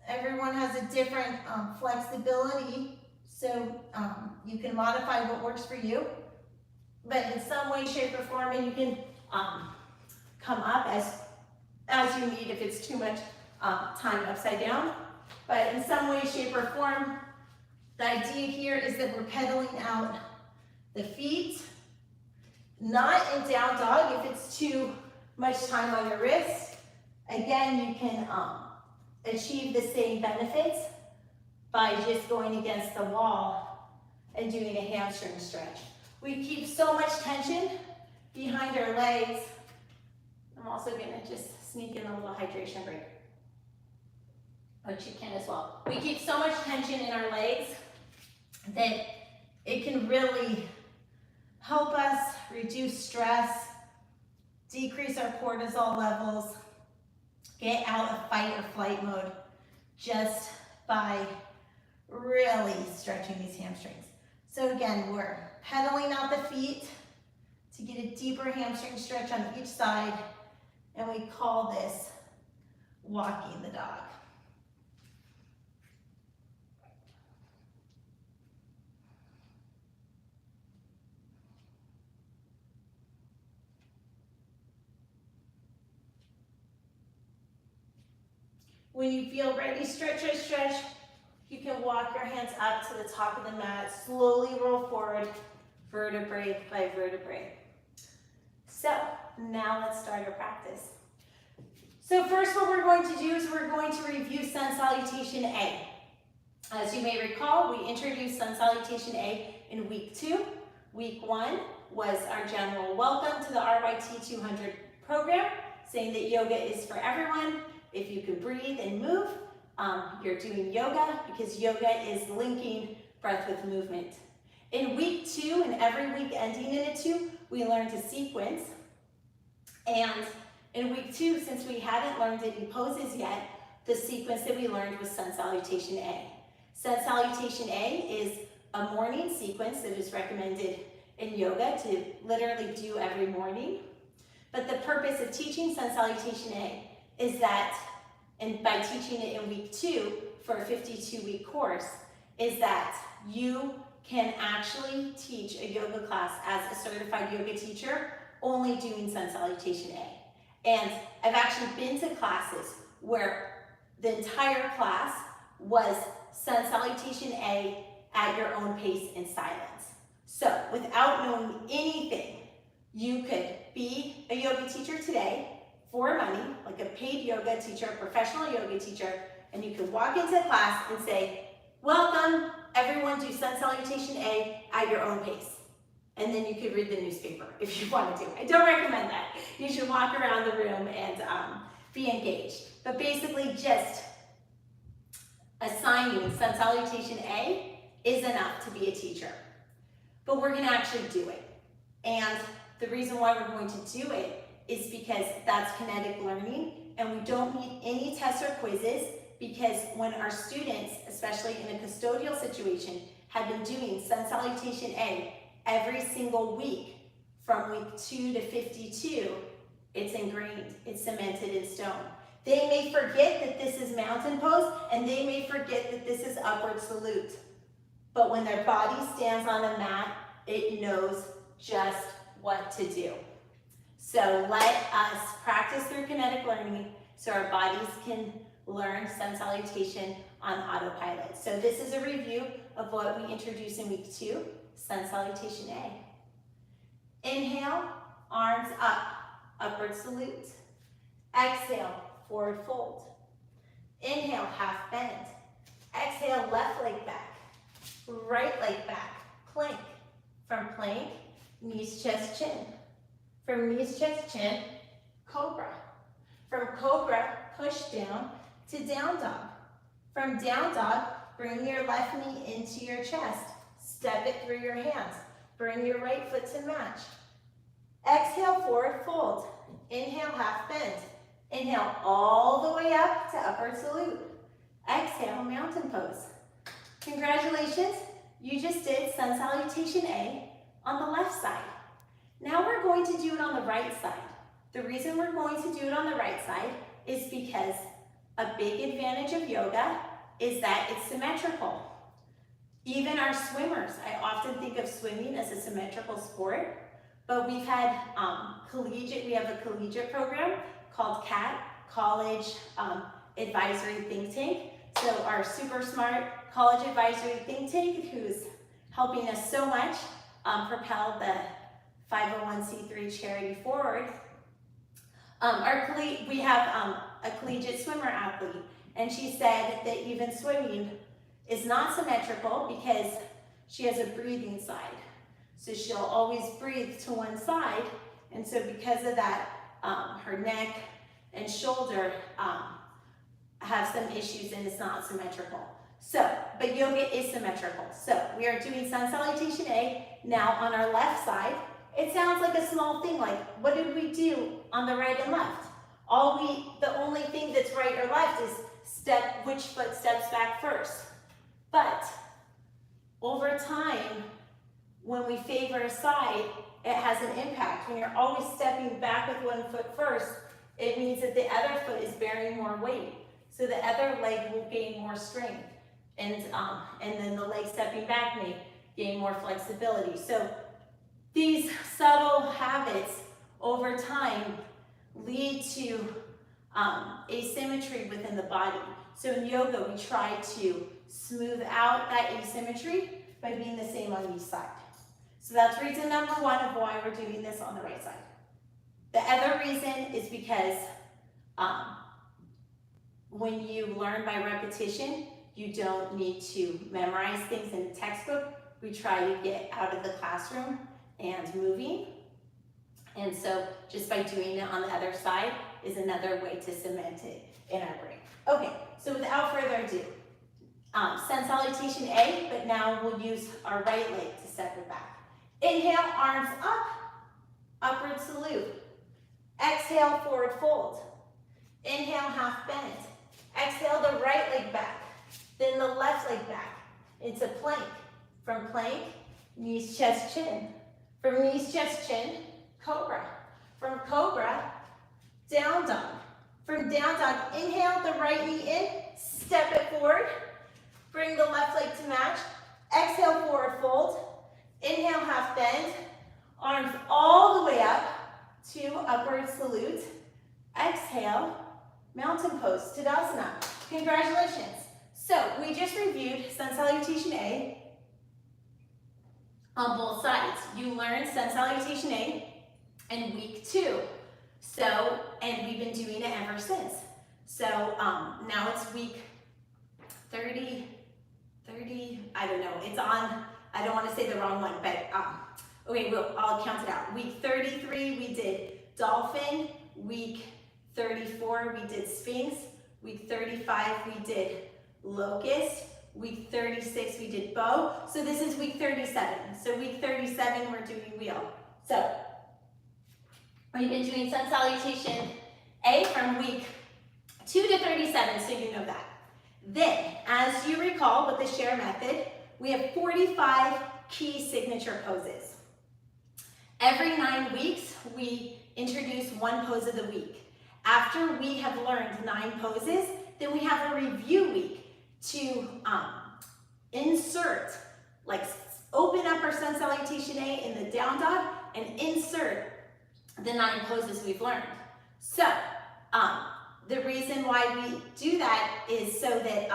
Everyone has a different flexibility, so you can modify what works for you. But in some way, shape, or form, and you can come up as you need if it's too much time upside down. But in some way, shape, or form, the idea here is that we're pedaling out the feet, not in down dog if it's too much time on your wrist. Again, you can achieve the same benefits by just going against the wall and doing a hamstring stretch. We keep so much tension behind our legs. I'm also gonna just sneak in a little hydration break, which you can as well. We keep so much tension in our legs that it can really help us reduce stress, decrease our cortisol levels, get out of fight or flight mode just by really stretching these hamstrings. So again, we're pedaling out the feet to get a deeper hamstring stretch on each side, and we call this walking the dog. When you feel ready, stretch, stretch, stretch. You can walk your hands up to the top of the mat, slowly roll forward, vertebrae by vertebrae. So now let's start our practice. So first what we're going to do is we're going to review Sun Salutation A. As you may recall, we introduced Sun Salutation A in week 2. Week 1 was our general welcome to the RYT 200 program, saying that yoga is for everyone. If you can breathe and move, you're doing yoga, because yoga is linking breath with movement. In week 2, and every week ending in a 2, we learned to sequence. And in week 2, since we hadn't learned any poses yet, the sequence that we learned was Sun Salutation A. Sun Salutation A is a morning sequence that is recommended in yoga to literally do every morning. But the purpose of teaching Sun Salutation A is that, and by teaching it in week 2 for a 52-week course, is that you can actually teach a yoga class as a certified yoga teacher only doing Sun Salutation A. And I've actually been to classes where the entire class was Sun Salutation A at your own pace in silence. So without knowing anything, you could be a yoga teacher today for money, like a paid yoga teacher, a professional yoga teacher, and you could walk into a class and say, welcome, everyone do Sun Salutation A at your own pace. And then you could read the newspaper if you wanted to. I don't recommend that. You should walk around the room and be engaged. But basically just assigning Sun Salutation A is enough to be a teacher. But we're gonna actually do it. And the reason why we're going to do it is because that's kinetic learning, and we don't need any tests or quizzes, because when our students, especially in a custodial situation, have been doing Sun Salutation A every single week from week 2 to 52, it's ingrained, it's cemented in stone. They may forget that this is mountain pose, and they may forget that this is upward salute. But when their body stands on a mat, it knows just what to do. So let us practice through kinetic learning so our bodies can learn Sun Salutation on autopilot. So this is a review of what we introduced in week 2, Sun Salutation A. Inhale, arms up, upward salute. Exhale, forward fold. Inhale, half bend. Exhale, left leg back, right leg back, plank. From plank, knees, chest, chin. From knees, chest, chin, cobra. From cobra, push down to down dog. From down dog, bring your left knee into your chest. Step it through your hands. Bring your right foot to match. Exhale, forward fold. Inhale, half bend. Inhale all the way up to upward salute. Exhale, mountain pose. Congratulations, you just did Sun Salutation A on the left side. Now we're going to do it on the right side. The reason we're going to do it on the right side is because a big advantage of yoga is that it's symmetrical. Even our swimmers, I often think of swimming as a symmetrical sport, but we've had we have a collegiate program called CAT, College Advisory Think Tank. So our super smart college advisory think tank, who's helping us so much propel the 501c3 charity forward. We have a collegiate swimmer athlete, and she said that even swimming is not symmetrical because she has a breathing side. So she'll always breathe to one side, and so because of that, her neck and shoulder have some issues, and it's not symmetrical. So, but yoga is symmetrical. So we are doing Sun Salutation A now on our left side. It sounds like a small thing, like what did we do on the right and left? The only thing that's right or left is which foot steps back first. But over time, when we favor a side, it has an impact. When you're always stepping back with one foot first, it means that the other foot is bearing more weight. So the other leg will gain more strength. And then the leg stepping back may gain more flexibility. So these subtle habits over time lead to asymmetry within the body. So in yoga, we try to smooth out that asymmetry by being the same on each side. So that's reason number one of why we're doing this on the right side. The other reason is because when you learn by repetition, you don't need to memorize things in the textbook. We try to get out of the classroom and moving. And so just by doing it on the other side is another way to cement it in our brain. Okay, so without further ado, sun salutation A, but now we'll use our right leg to step it back. Inhale, arms up, upward salute. Exhale, forward fold. Inhale, half bend. Exhale the right leg back, then the left leg back into plank. From plank, knees, chest, chin. From knees, chest, chin, cobra. From cobra, down dog. From down dog, inhale the right knee in, step it forward. Bring the left leg to match. Exhale, forward fold. Inhale, half bend. Arms all the way up to upward salute. Exhale, mountain pose, Tadasana. Congratulations. So we just reviewed sun salutation A on both sides. You learned sun salutation A in week 2. So, and we've been doing it ever since. So now it's week 30, I don't know, it's on, I don't want to say the wrong one, but okay, I'll count it out. Week 33, we did dolphin. Week 34, we did sphinx. Week 35, we did locust. Week 36, we did bow. So this is week 37. So week 37, we're doing wheel. So we've been doing sun salutation A from week 2 to 37, so you know that. Then, as you recall with the share method, we have 45 key signature poses. Every 9 weeks, we introduce one pose of the week. After we have learned 9 poses, then we have a review week to insert, like open up our sun salutation A in the down dog and insert the 9 poses we've learned. So, the reason why we do that is so that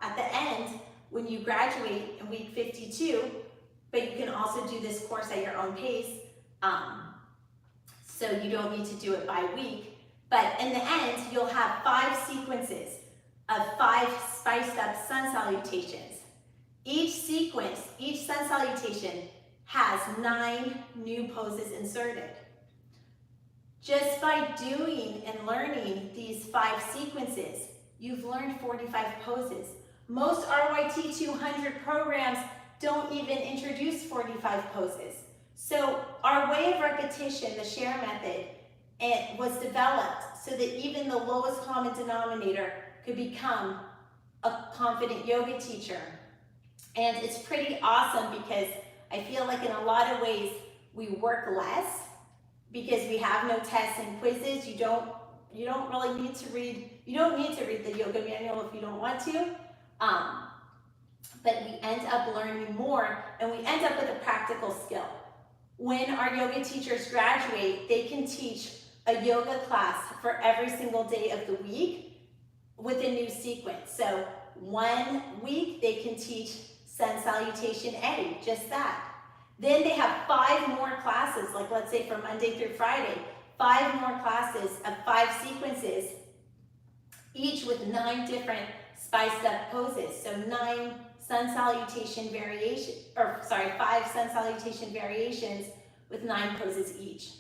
at the end, when you graduate in week 52, but you can also do this course at your own pace, so you don't need to do it by week, but in the end, you'll have 5 sequences of 5 spiced up sun salutations. Each sequence, each sun salutation has 9 new poses inserted. Just by doing and learning these 5 sequences, you've learned 45 poses. Most RYT 200 programs don't even introduce 45 poses. So our way of repetition, the share method, it was developed so that even the lowest common denominator could become a confident yoga teacher. And it's pretty awesome because I feel like in a lot of ways we work less because we have no tests and quizzes. You don't really need to read, you don't need to read the yoga manual if you don't want to. But we end up learning more and we end up with a practical skill. When our yoga teachers graduate, they can teach a yoga class for every single day of the week with a new sequence. So 1 week they can teach sun salutation A, just that. Then they have 5 more classes, like let's say from Monday through Friday, 5 more classes of 5 sequences, each with 9 different spiced up poses. So 9 sun salutation variations, 5 sun salutation variations with 9 poses each.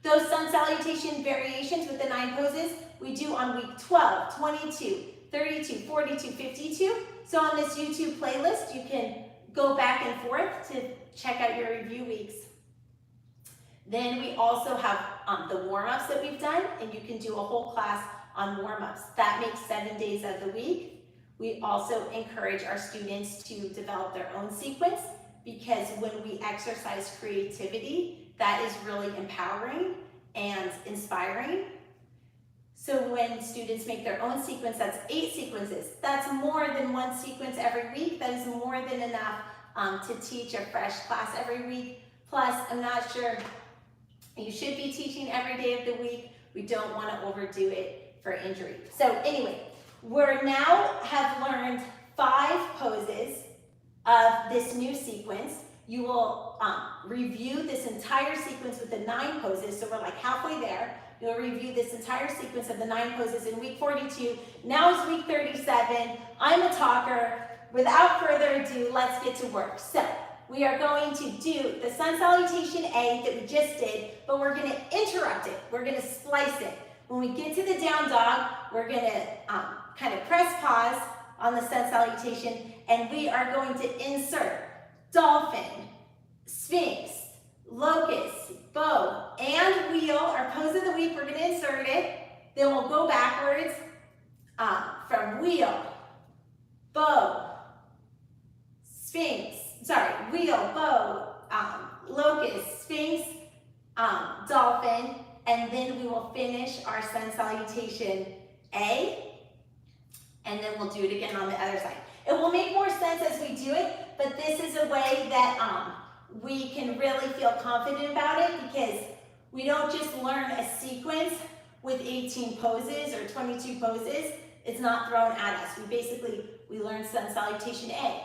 Those sun salutation variations with the 9 poses we do on week 12, 22, 32, 42, 52. So on this YouTube playlist, you can go back and forth to check out your review weeks. Then we also have the warm-ups that we've done, and you can do a whole class on warm-ups. That makes 7 days of the week. We also encourage our students to develop their own sequence because when we exercise creativity, that is really empowering and inspiring. So when students make their own sequence, that's 8 sequences. That's more than 1 sequence every week. That is more than enough to teach a fresh class every week. Plus, I'm not sure, you should be teaching every day of the week. We don't want to overdo it for injury. So anyway, we're now have learned 5 poses of this new sequence. You will review this entire sequence with the 9 poses, so we're like halfway there. You'll review this entire sequence of the 9 poses in week 42. Now is week 37. I'm a talker. Without further ado, let's get to work. So we are going to do the sun salutation A that we just did, but we're going to interrupt it. We're going to splice it. When we get to the down dog, we're going to kind of press pause on the sun salutation, and we are going to insert dolphin, sphinx, locust, bow, and wheel. Our pose of the week, we're going to insert it. Then we'll go backwards from wheel, bow, sphinx, wheel, bow, locust, sphinx, dolphin, and then we will finish our sun salutation A, and then we'll do it again on the other side. It will make more sense as we do it, but this is a way that we can really feel confident about it, because we don't just learn a sequence with 18 poses or 22 poses. It's not thrown at us. We learn sun salutation A.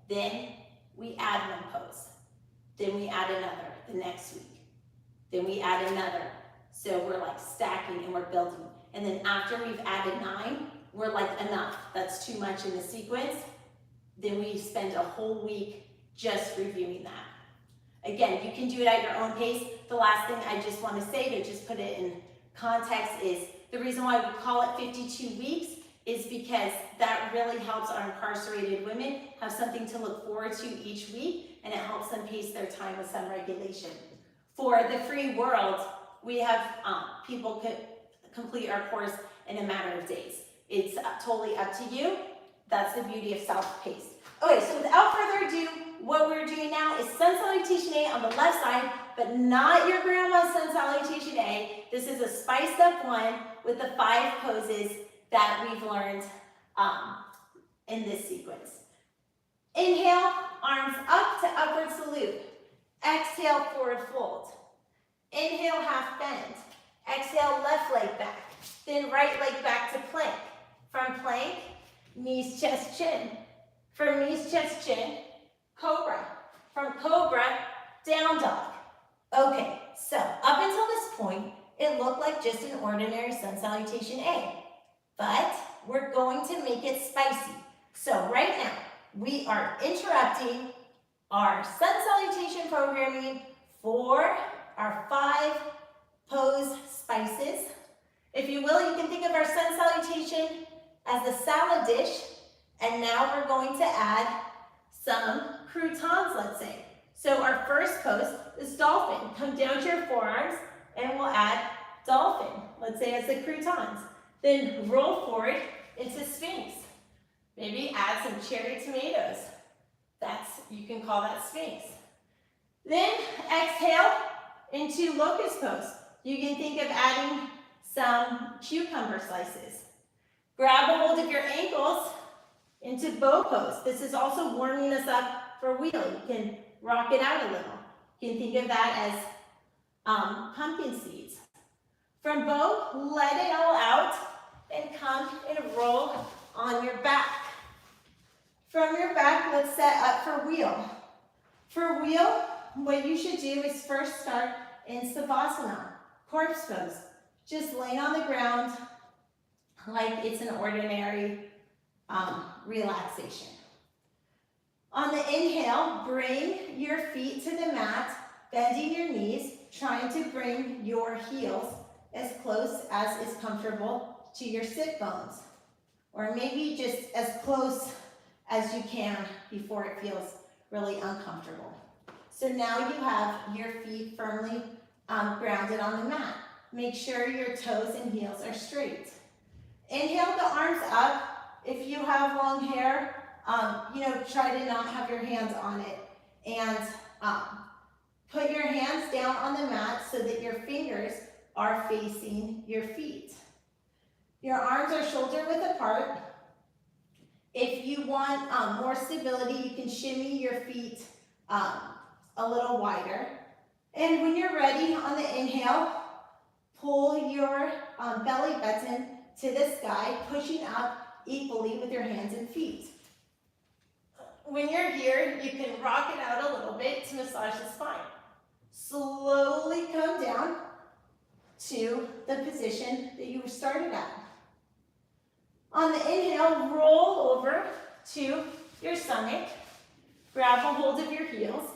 Then we add 1 pose. Then we add another the next week. Then we add another. So we're like stacking and we're building. And then after we've added 9, we're like, enough. That's too much in the sequence. Then we spend a whole week just reviewing that. Again, you can do it at your own pace. The last thing I just want to say to just put it in context is the reason why we call it 52 weeks is because that really helps our incarcerated women have something to look forward to each week, and it helps them pace their time with some regulation. For the free world, we have people complete our course in a matter of days. It's totally up to you. That's the beauty of self-paced. Okay, so without further ado, what we're doing now is sun salutation A on the left side, but not your grandma's sun salutation A. This is a spiced up one with the 5 poses that we've learned in this sequence. Inhale, arms up to upward salute. Exhale, forward fold. Inhale, half bend. Exhale, left leg back. Then right leg back to plank. From plank, knees, chest, chin. From knees, chest, chin, cobra. From cobra, down dog. Okay, so up until this point, it looked like just an ordinary sun salutation A. But we're going to make it spicy. So right now, we are interrupting our sun salutation programming for our 5 pose spices. If you will, you can think of our sun salutation as a salad dish, and now we're going to add some croutons, let's say. So our first pose is dolphin. Come down to your forearms, and we'll add dolphin, let's say as the croutons. Then roll forward into sphinx. Maybe add some cherry tomatoes. You can call that sphinx. Then exhale into locust pose. You can think of adding some cucumber slices. Grab a hold of your ankles into bow pose. This is also warming us up for wheel. You can rock it out a little. You can think of that as pumpkin seeds. From bow, let it all out and come and roll on your back. From your back, let's set up for wheel. For wheel, what you should do is first start in Savasana, corpse pose. Just laying on the ground like it's an ordinary relaxation. On the inhale, bring your feet to the mat, bending your knees, trying to bring your heels as close as is comfortable to your sit bones, or maybe just as close as you can before it feels really uncomfortable. So now you have your feet firmly grounded on the mat. Make sure your toes and heels are straight. Inhale the arms up. If you have long hair, try to not have your hands on it. And put your hands down on the mat so that your fingers are facing your feet. Your arms are shoulder width apart. If you want more stability, you can shimmy your feet a little wider. And when you're ready on the inhale, pull your belly button to the sky, pushing up equally with your hands and feet. When you're here, you can rock it out a little bit to massage the spine. Slowly come down to the position that you started at. On the inhale, roll over to your stomach. Grab a hold of your heels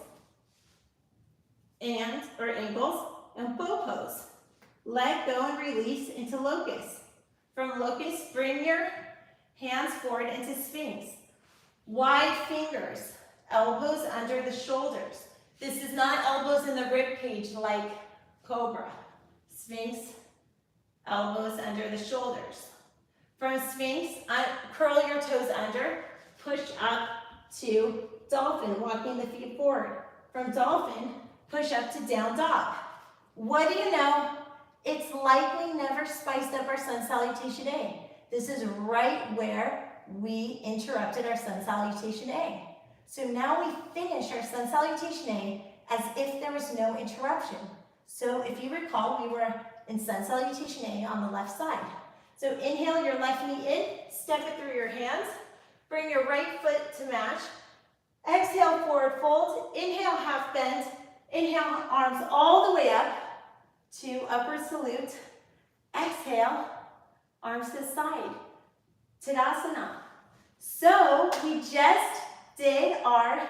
or ankles and bow pose. Let go and release into locust. From locust, bring your hands forward into sphinx. Wide fingers, elbows under the shoulders. This is not elbows in the rib cage like cobra. Sphinx, elbows under the shoulders. From sphinx, curl your toes under, push up to dolphin, walking the feet forward. From dolphin, push up to down dog. What do you know? It's like we never spiced up our sun salutation A. This is right where we interrupted our sun salutation A. So now we finish our sun salutation A as if there was no interruption. So if you recall, we were in sun salutation A on the left side. So inhale your left knee in, step it through your hands, bring your right foot to match. Exhale, forward fold, inhale, half bend, inhale, arms all the way up to upward salute. Exhale, arms to the side, Tadasana. So we just did our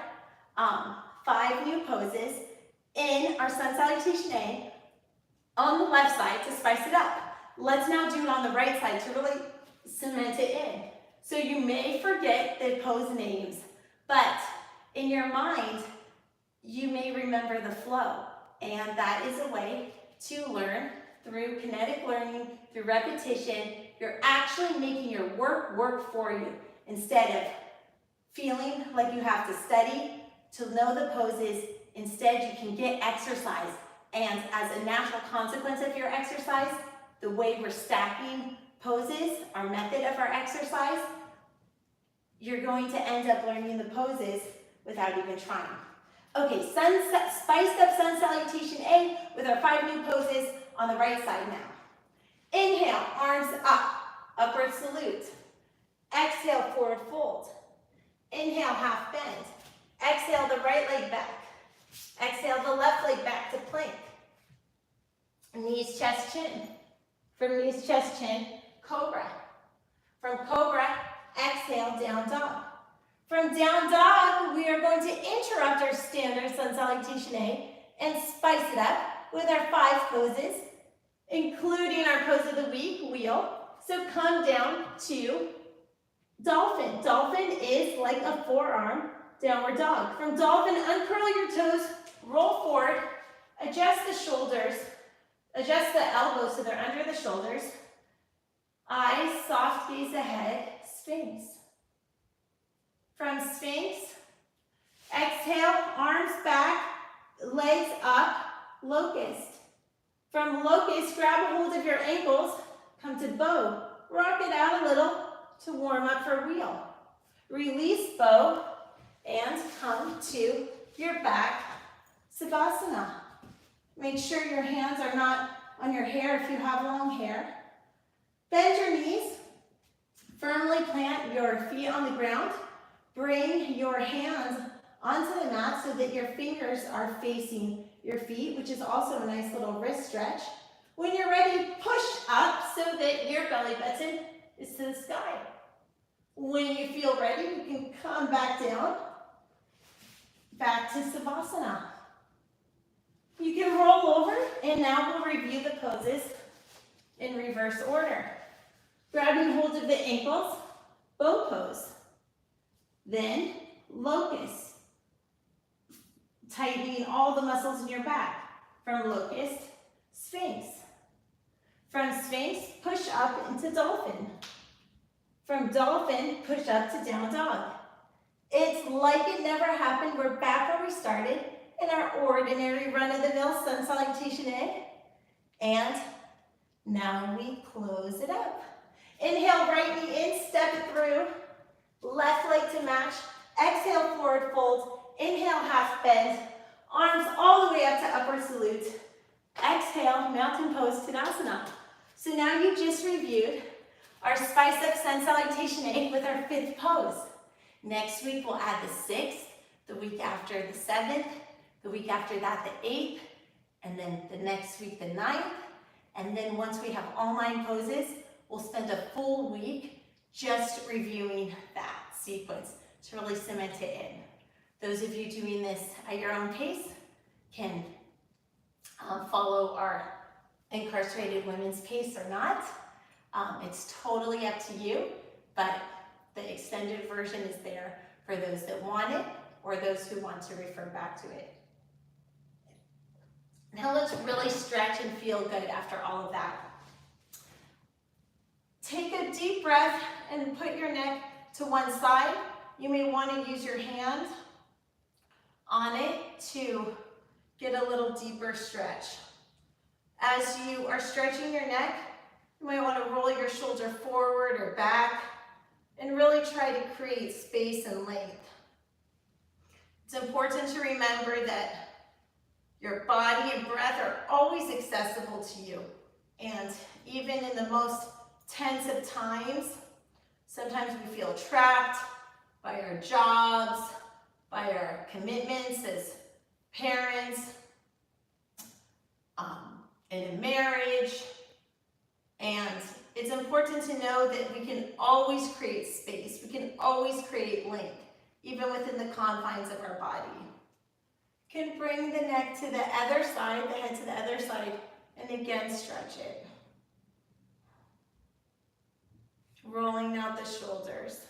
5 new poses in our sun salutation A on the left side to spice it up. Let's now do it on the right side to really cement it in. So you may forget the pose names, but in your mind, you may remember the flow. And that is a way to learn through kinetic learning, through repetition. You're actually making your work for you instead of feeling like you have to study to know the poses. Instead, you can get exercise. And as a natural consequence of your exercise, the way we're stacking poses, our method of our exercise, you're going to end up learning the poses without even trying. Okay, spiced up sun salutation A with our 5 new poses on the right side now. Inhale, arms up, upward salute. Exhale, forward fold. Inhale, half bend. Exhale, the right leg back. Exhale, the left leg back to plank. Knees, chest, chin. From knees, chest, chin, cobra. From cobra, exhale, down dog. From down dog, we are going to interrupt our standard sun salutation A and spice it up with our 5 poses, including our pose of the week, wheel. So come down to dolphin. Dolphin is like a forearm downward dog. From dolphin, uncurl your toes, roll forward, adjust the shoulders, adjust the elbows so they're under the shoulders. Eyes, soft gaze ahead, sphinx. From sphinx, exhale, arms back, legs up, locust. From locust, grab a hold of your ankles, come to bow. Rock it out a little to warm up for wheel. Release bow and come to your back, savasana. Make sure your hands are not on your hair if you have long hair. Bend your knees. Firmly plant your feet on the ground. Bring your hands onto the mat so that your fingers are facing your feet, which is also a nice little wrist stretch. When you're ready, push up so that your belly button is to the sky. When you feel ready, you can come back down, back to savasana. You can roll over, and now we'll review the poses in reverse order. Grabbing hold of the ankles, bow pose. Then locust, tightening all the muscles in your back. From locust, sphinx. From sphinx, push up into dolphin. From dolphin, push up to down dog. It's like it never happened. We're back where we started in our ordinary run-of-the-mill sun salutation A. And now we close it up. Inhale, right knee in, step it through. Left leg to match. Exhale, forward fold. Inhale, half bend. Arms all the way up to upward salute. Exhale, mountain pose, Tadasana. So now you just reviewed our Spice Up Sun Salutation egg with our 5th pose. Next week, we'll add the 6th, the week after the 7th, the week after that, the 8th, and then the next week, the 9th. And then once we have all 9 poses, we'll spend a full week just reviewing that sequence to really cement it in. Those of you doing this at your own pace can follow our incarcerated women's pace or not. It's totally up to you, but the extended version is there for those that want it or those who want to refer back to it. Now let's really stretch and feel good after all of that. Take a deep breath and put your neck to one side. You may want to use your hand on it to get a little deeper stretch. As you are stretching your neck, you might want to roll your shoulder forward or back and really try to create space and length. It's important to remember that your body and breath are always accessible to you. And even in the most tense of times, sometimes we feel trapped by our jobs, by our commitments as parents, in a marriage. And it's important to know that we can always create space. We can always create length, even within the confines of our body. You can bring the neck to the other side, the head to the other side, and again stretch it. Rolling out the shoulders.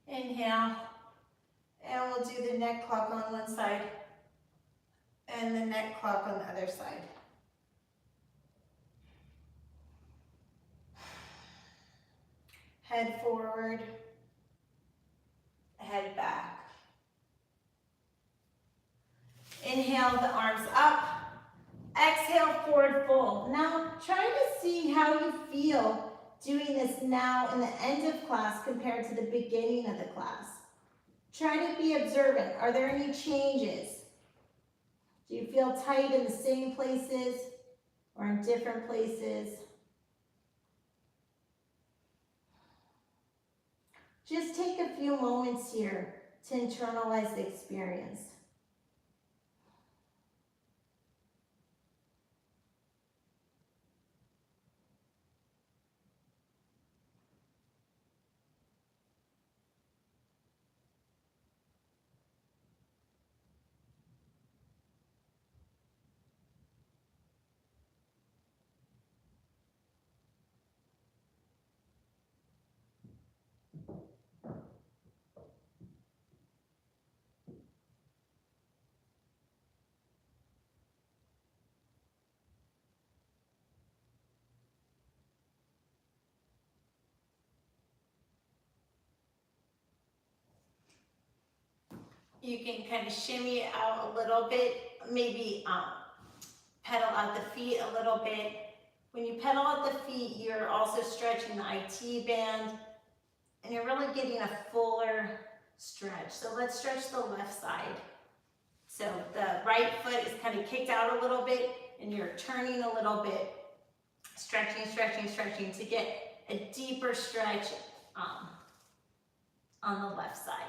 Inhale, and we'll do the neck clock on one side and the neck clock on the other side. Head forward, head back. Inhale, the arms up. Exhale, forward fold. Now try to see how you feel doing this now in the end of class compared to the beginning of the class. Try to be observant. Are there any changes? Do you feel tight in the same places or in different places? Just take a few moments here to internalize the experience. You can kind of shimmy it out a little bit, maybe pedal out the feet a little bit. When you pedal out the feet, you're also stretching the IT band, and you're really getting a fuller stretch. So let's stretch the left side. So the right foot is kind of kicked out a little bit, and you're turning a little bit, stretching, stretching, stretching to get a deeper stretch on the left side.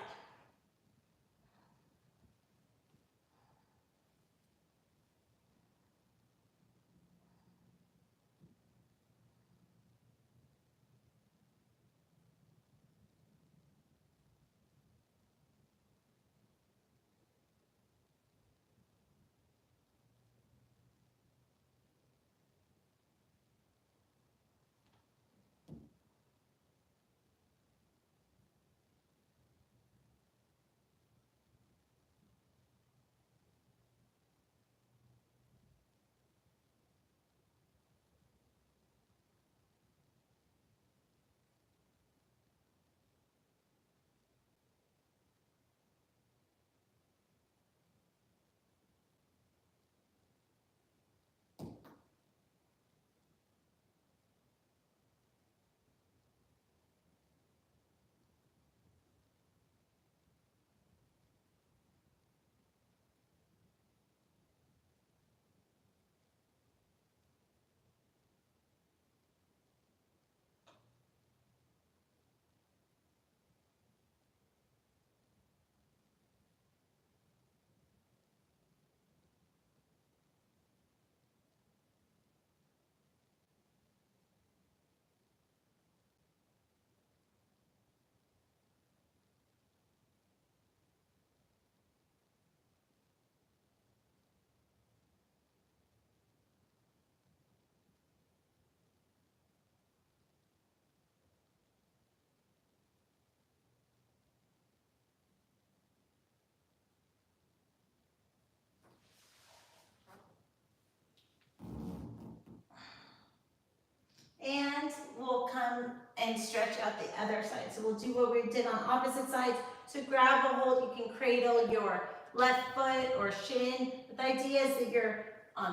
And we'll come and stretch out the other side. So we'll do what we did on opposite sides. So grab a hold, you can cradle your left foot or shin. But the idea is that you're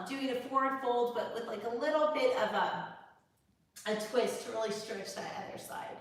doing a forward fold, but with like a little bit of a twist to really stretch that other side.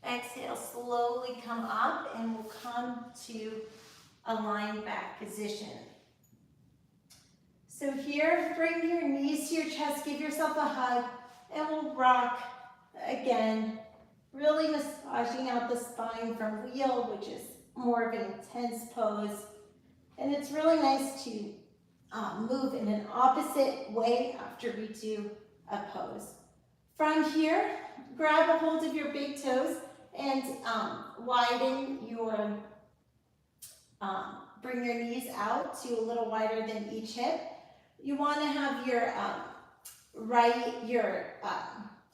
Exhale, slowly come up and we'll come to a lying back position. So here, bring your knees to your chest, give yourself a hug, and we'll rock again, really massaging out the spine from wheel, which is more of an intense pose. And it's really nice to move in an opposite way after we do a pose. From here, grab a hold of your big toes and widen your, bring your knees out to a little wider than each hip. You want to have your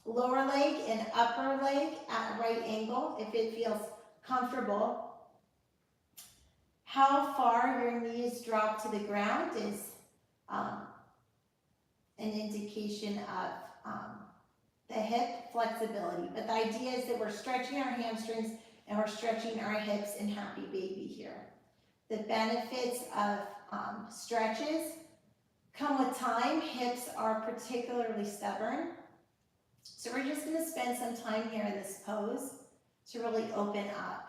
lower leg and upper leg at right angle if it feels comfortable. How far your knees drop to the ground is an indication of the hip flexibility. But the idea is that we're stretching our hamstrings and we're stretching our hips in happy baby here. The benefits of stretches come with time. Hips are particularly stubborn. So we're just going to spend some time here in this pose to really open up.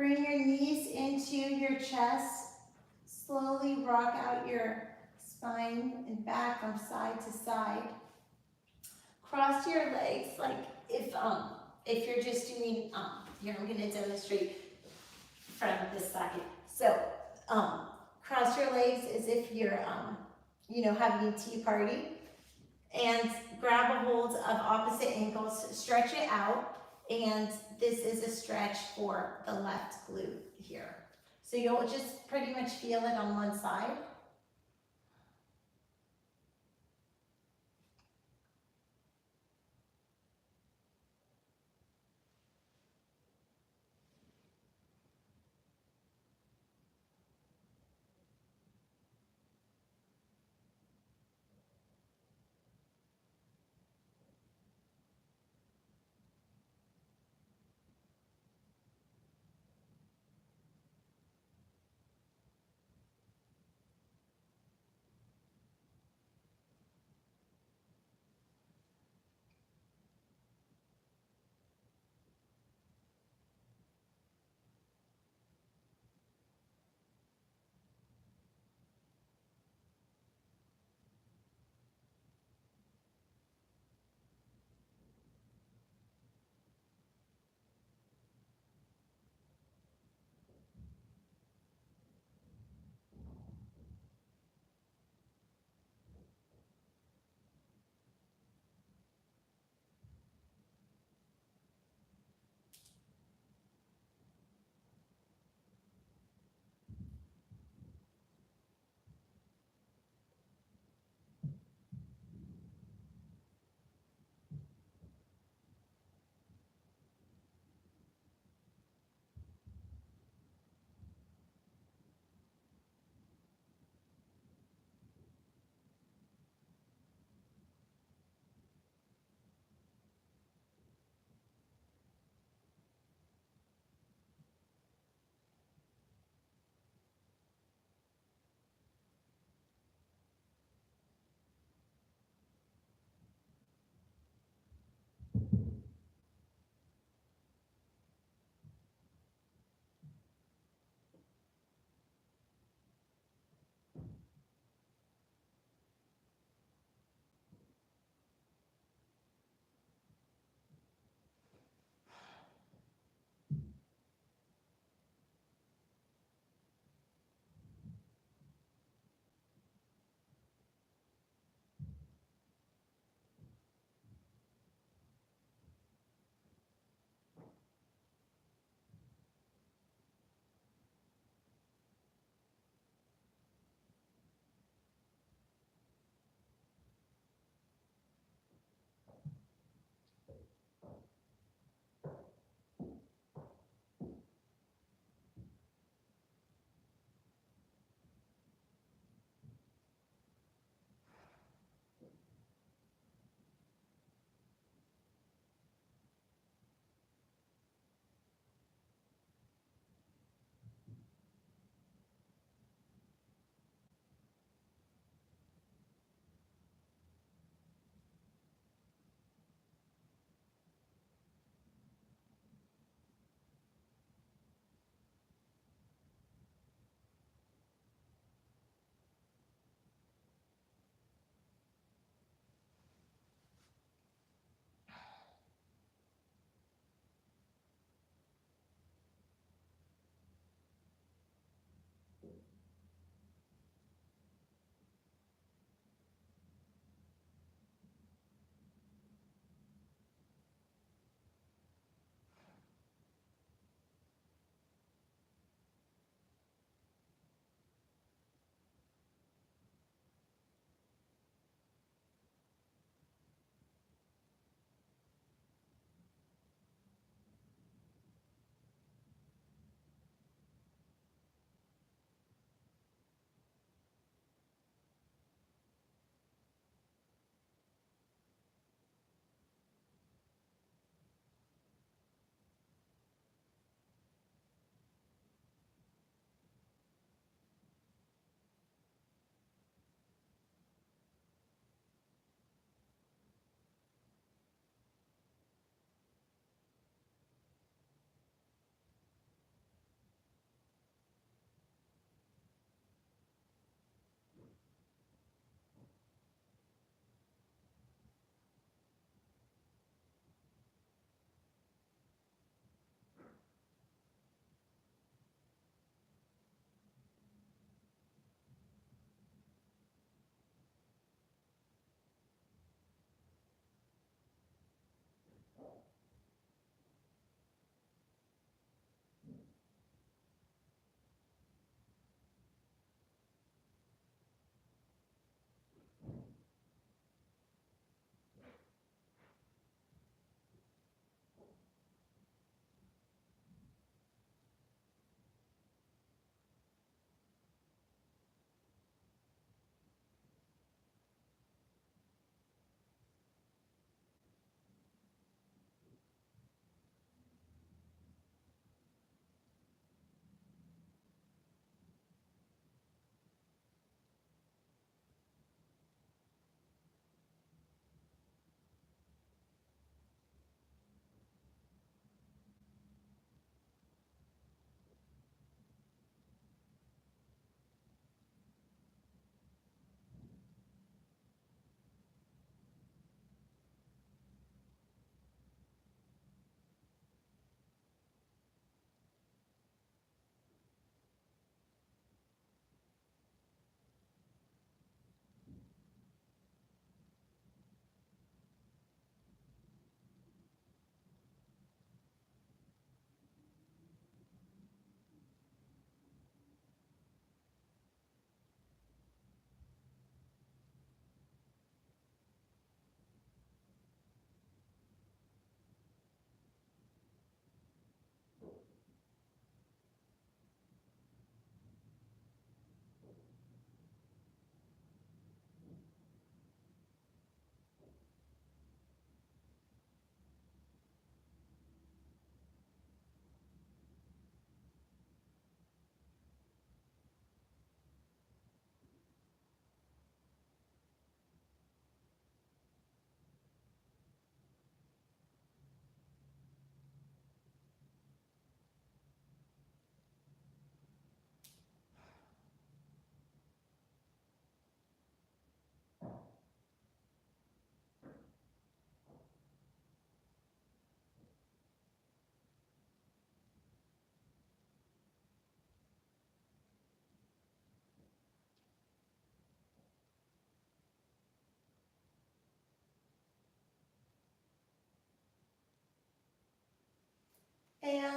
Bring your knees into your chest. Slowly rock out your spine and back from side to side. Cross your legs like if you're just doing, here I'm gonna demonstrate from this side. So, cross your legs as if you're, having a tea party. And grab a hold of opposite ankles, stretch it out. And this is a stretch for the left glute here. So you'll just pretty much feel it on one side.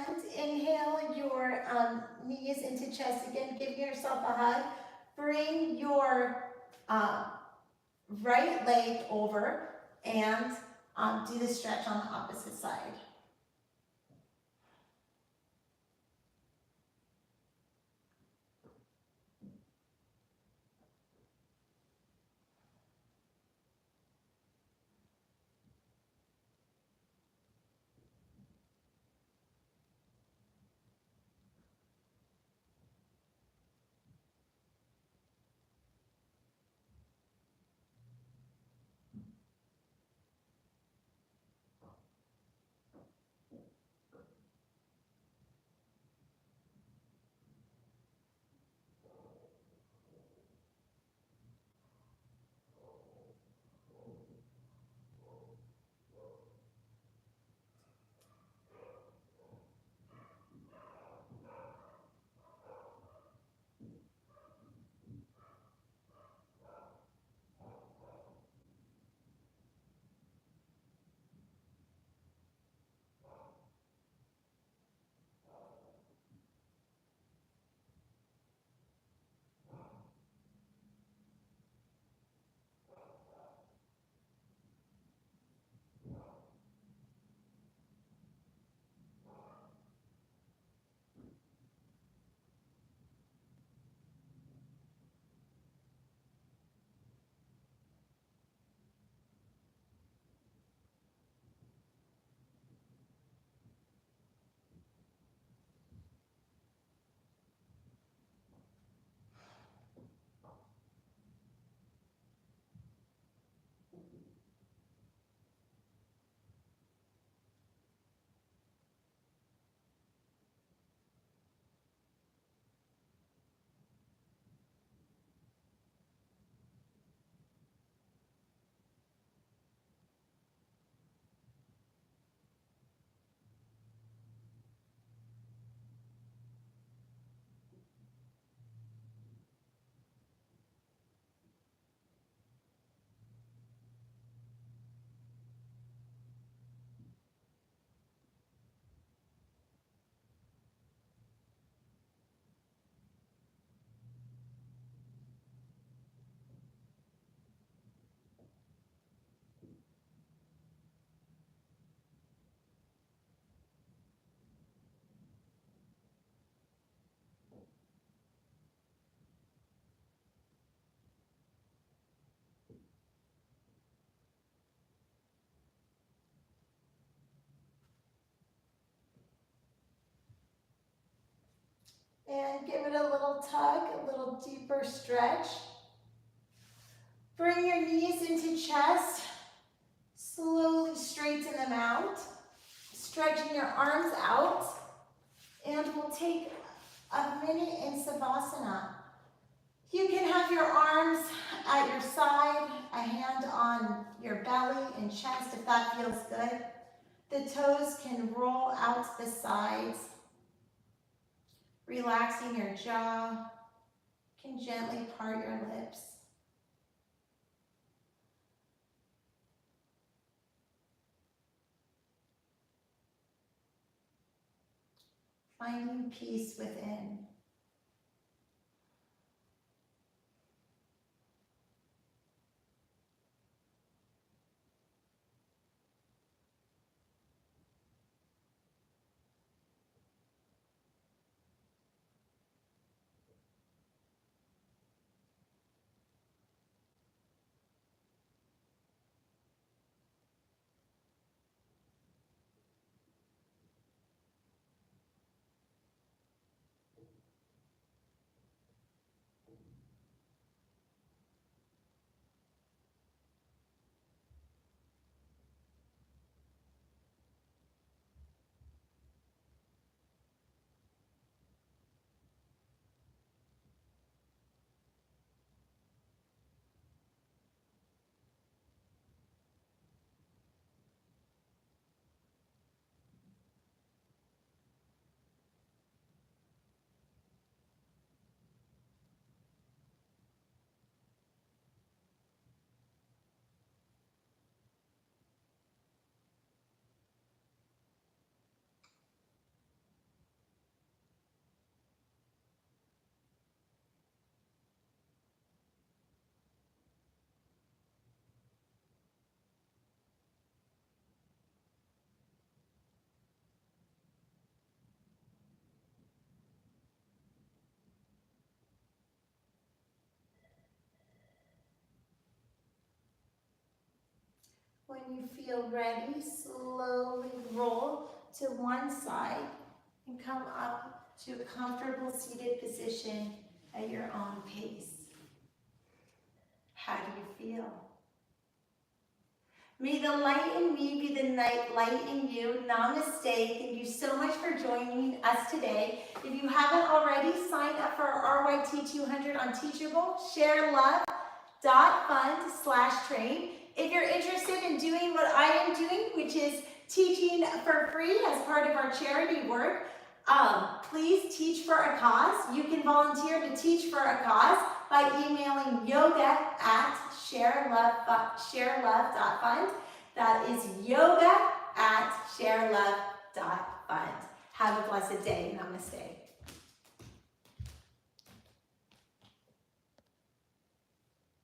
And inhale your knees into chest again, give yourself a hug. Bring your right leg over and do the stretch on the opposite side. And give it a little tug, a little deeper stretch. Bring your knees into chest. Slowly straighten them out. Stretching your arms out. And we'll take a minute in Savasana. You can have your arms at your side, a hand on your belly and chest if that feels good. The toes can roll out to the sides. Relaxing your jaw. You can gently part your lips. Finding peace within. When you feel ready, slowly roll to one side and come up to a comfortable seated position at your own pace. How do you feel? May the light in me be the light in you. Namaste. Thank you so much for joining us today. If you haven't already, sign up for our RYT 200 on Teachable, ShareLove.Fund/train. If you're interested in doing what I am doing, which is teaching for free as part of our charity work, please teach for a cause. You can volunteer to teach for a cause by emailing yoga@ShareLove.Fund. That is yoga@ShareLove.Fund. Have a blessed day. Namaste.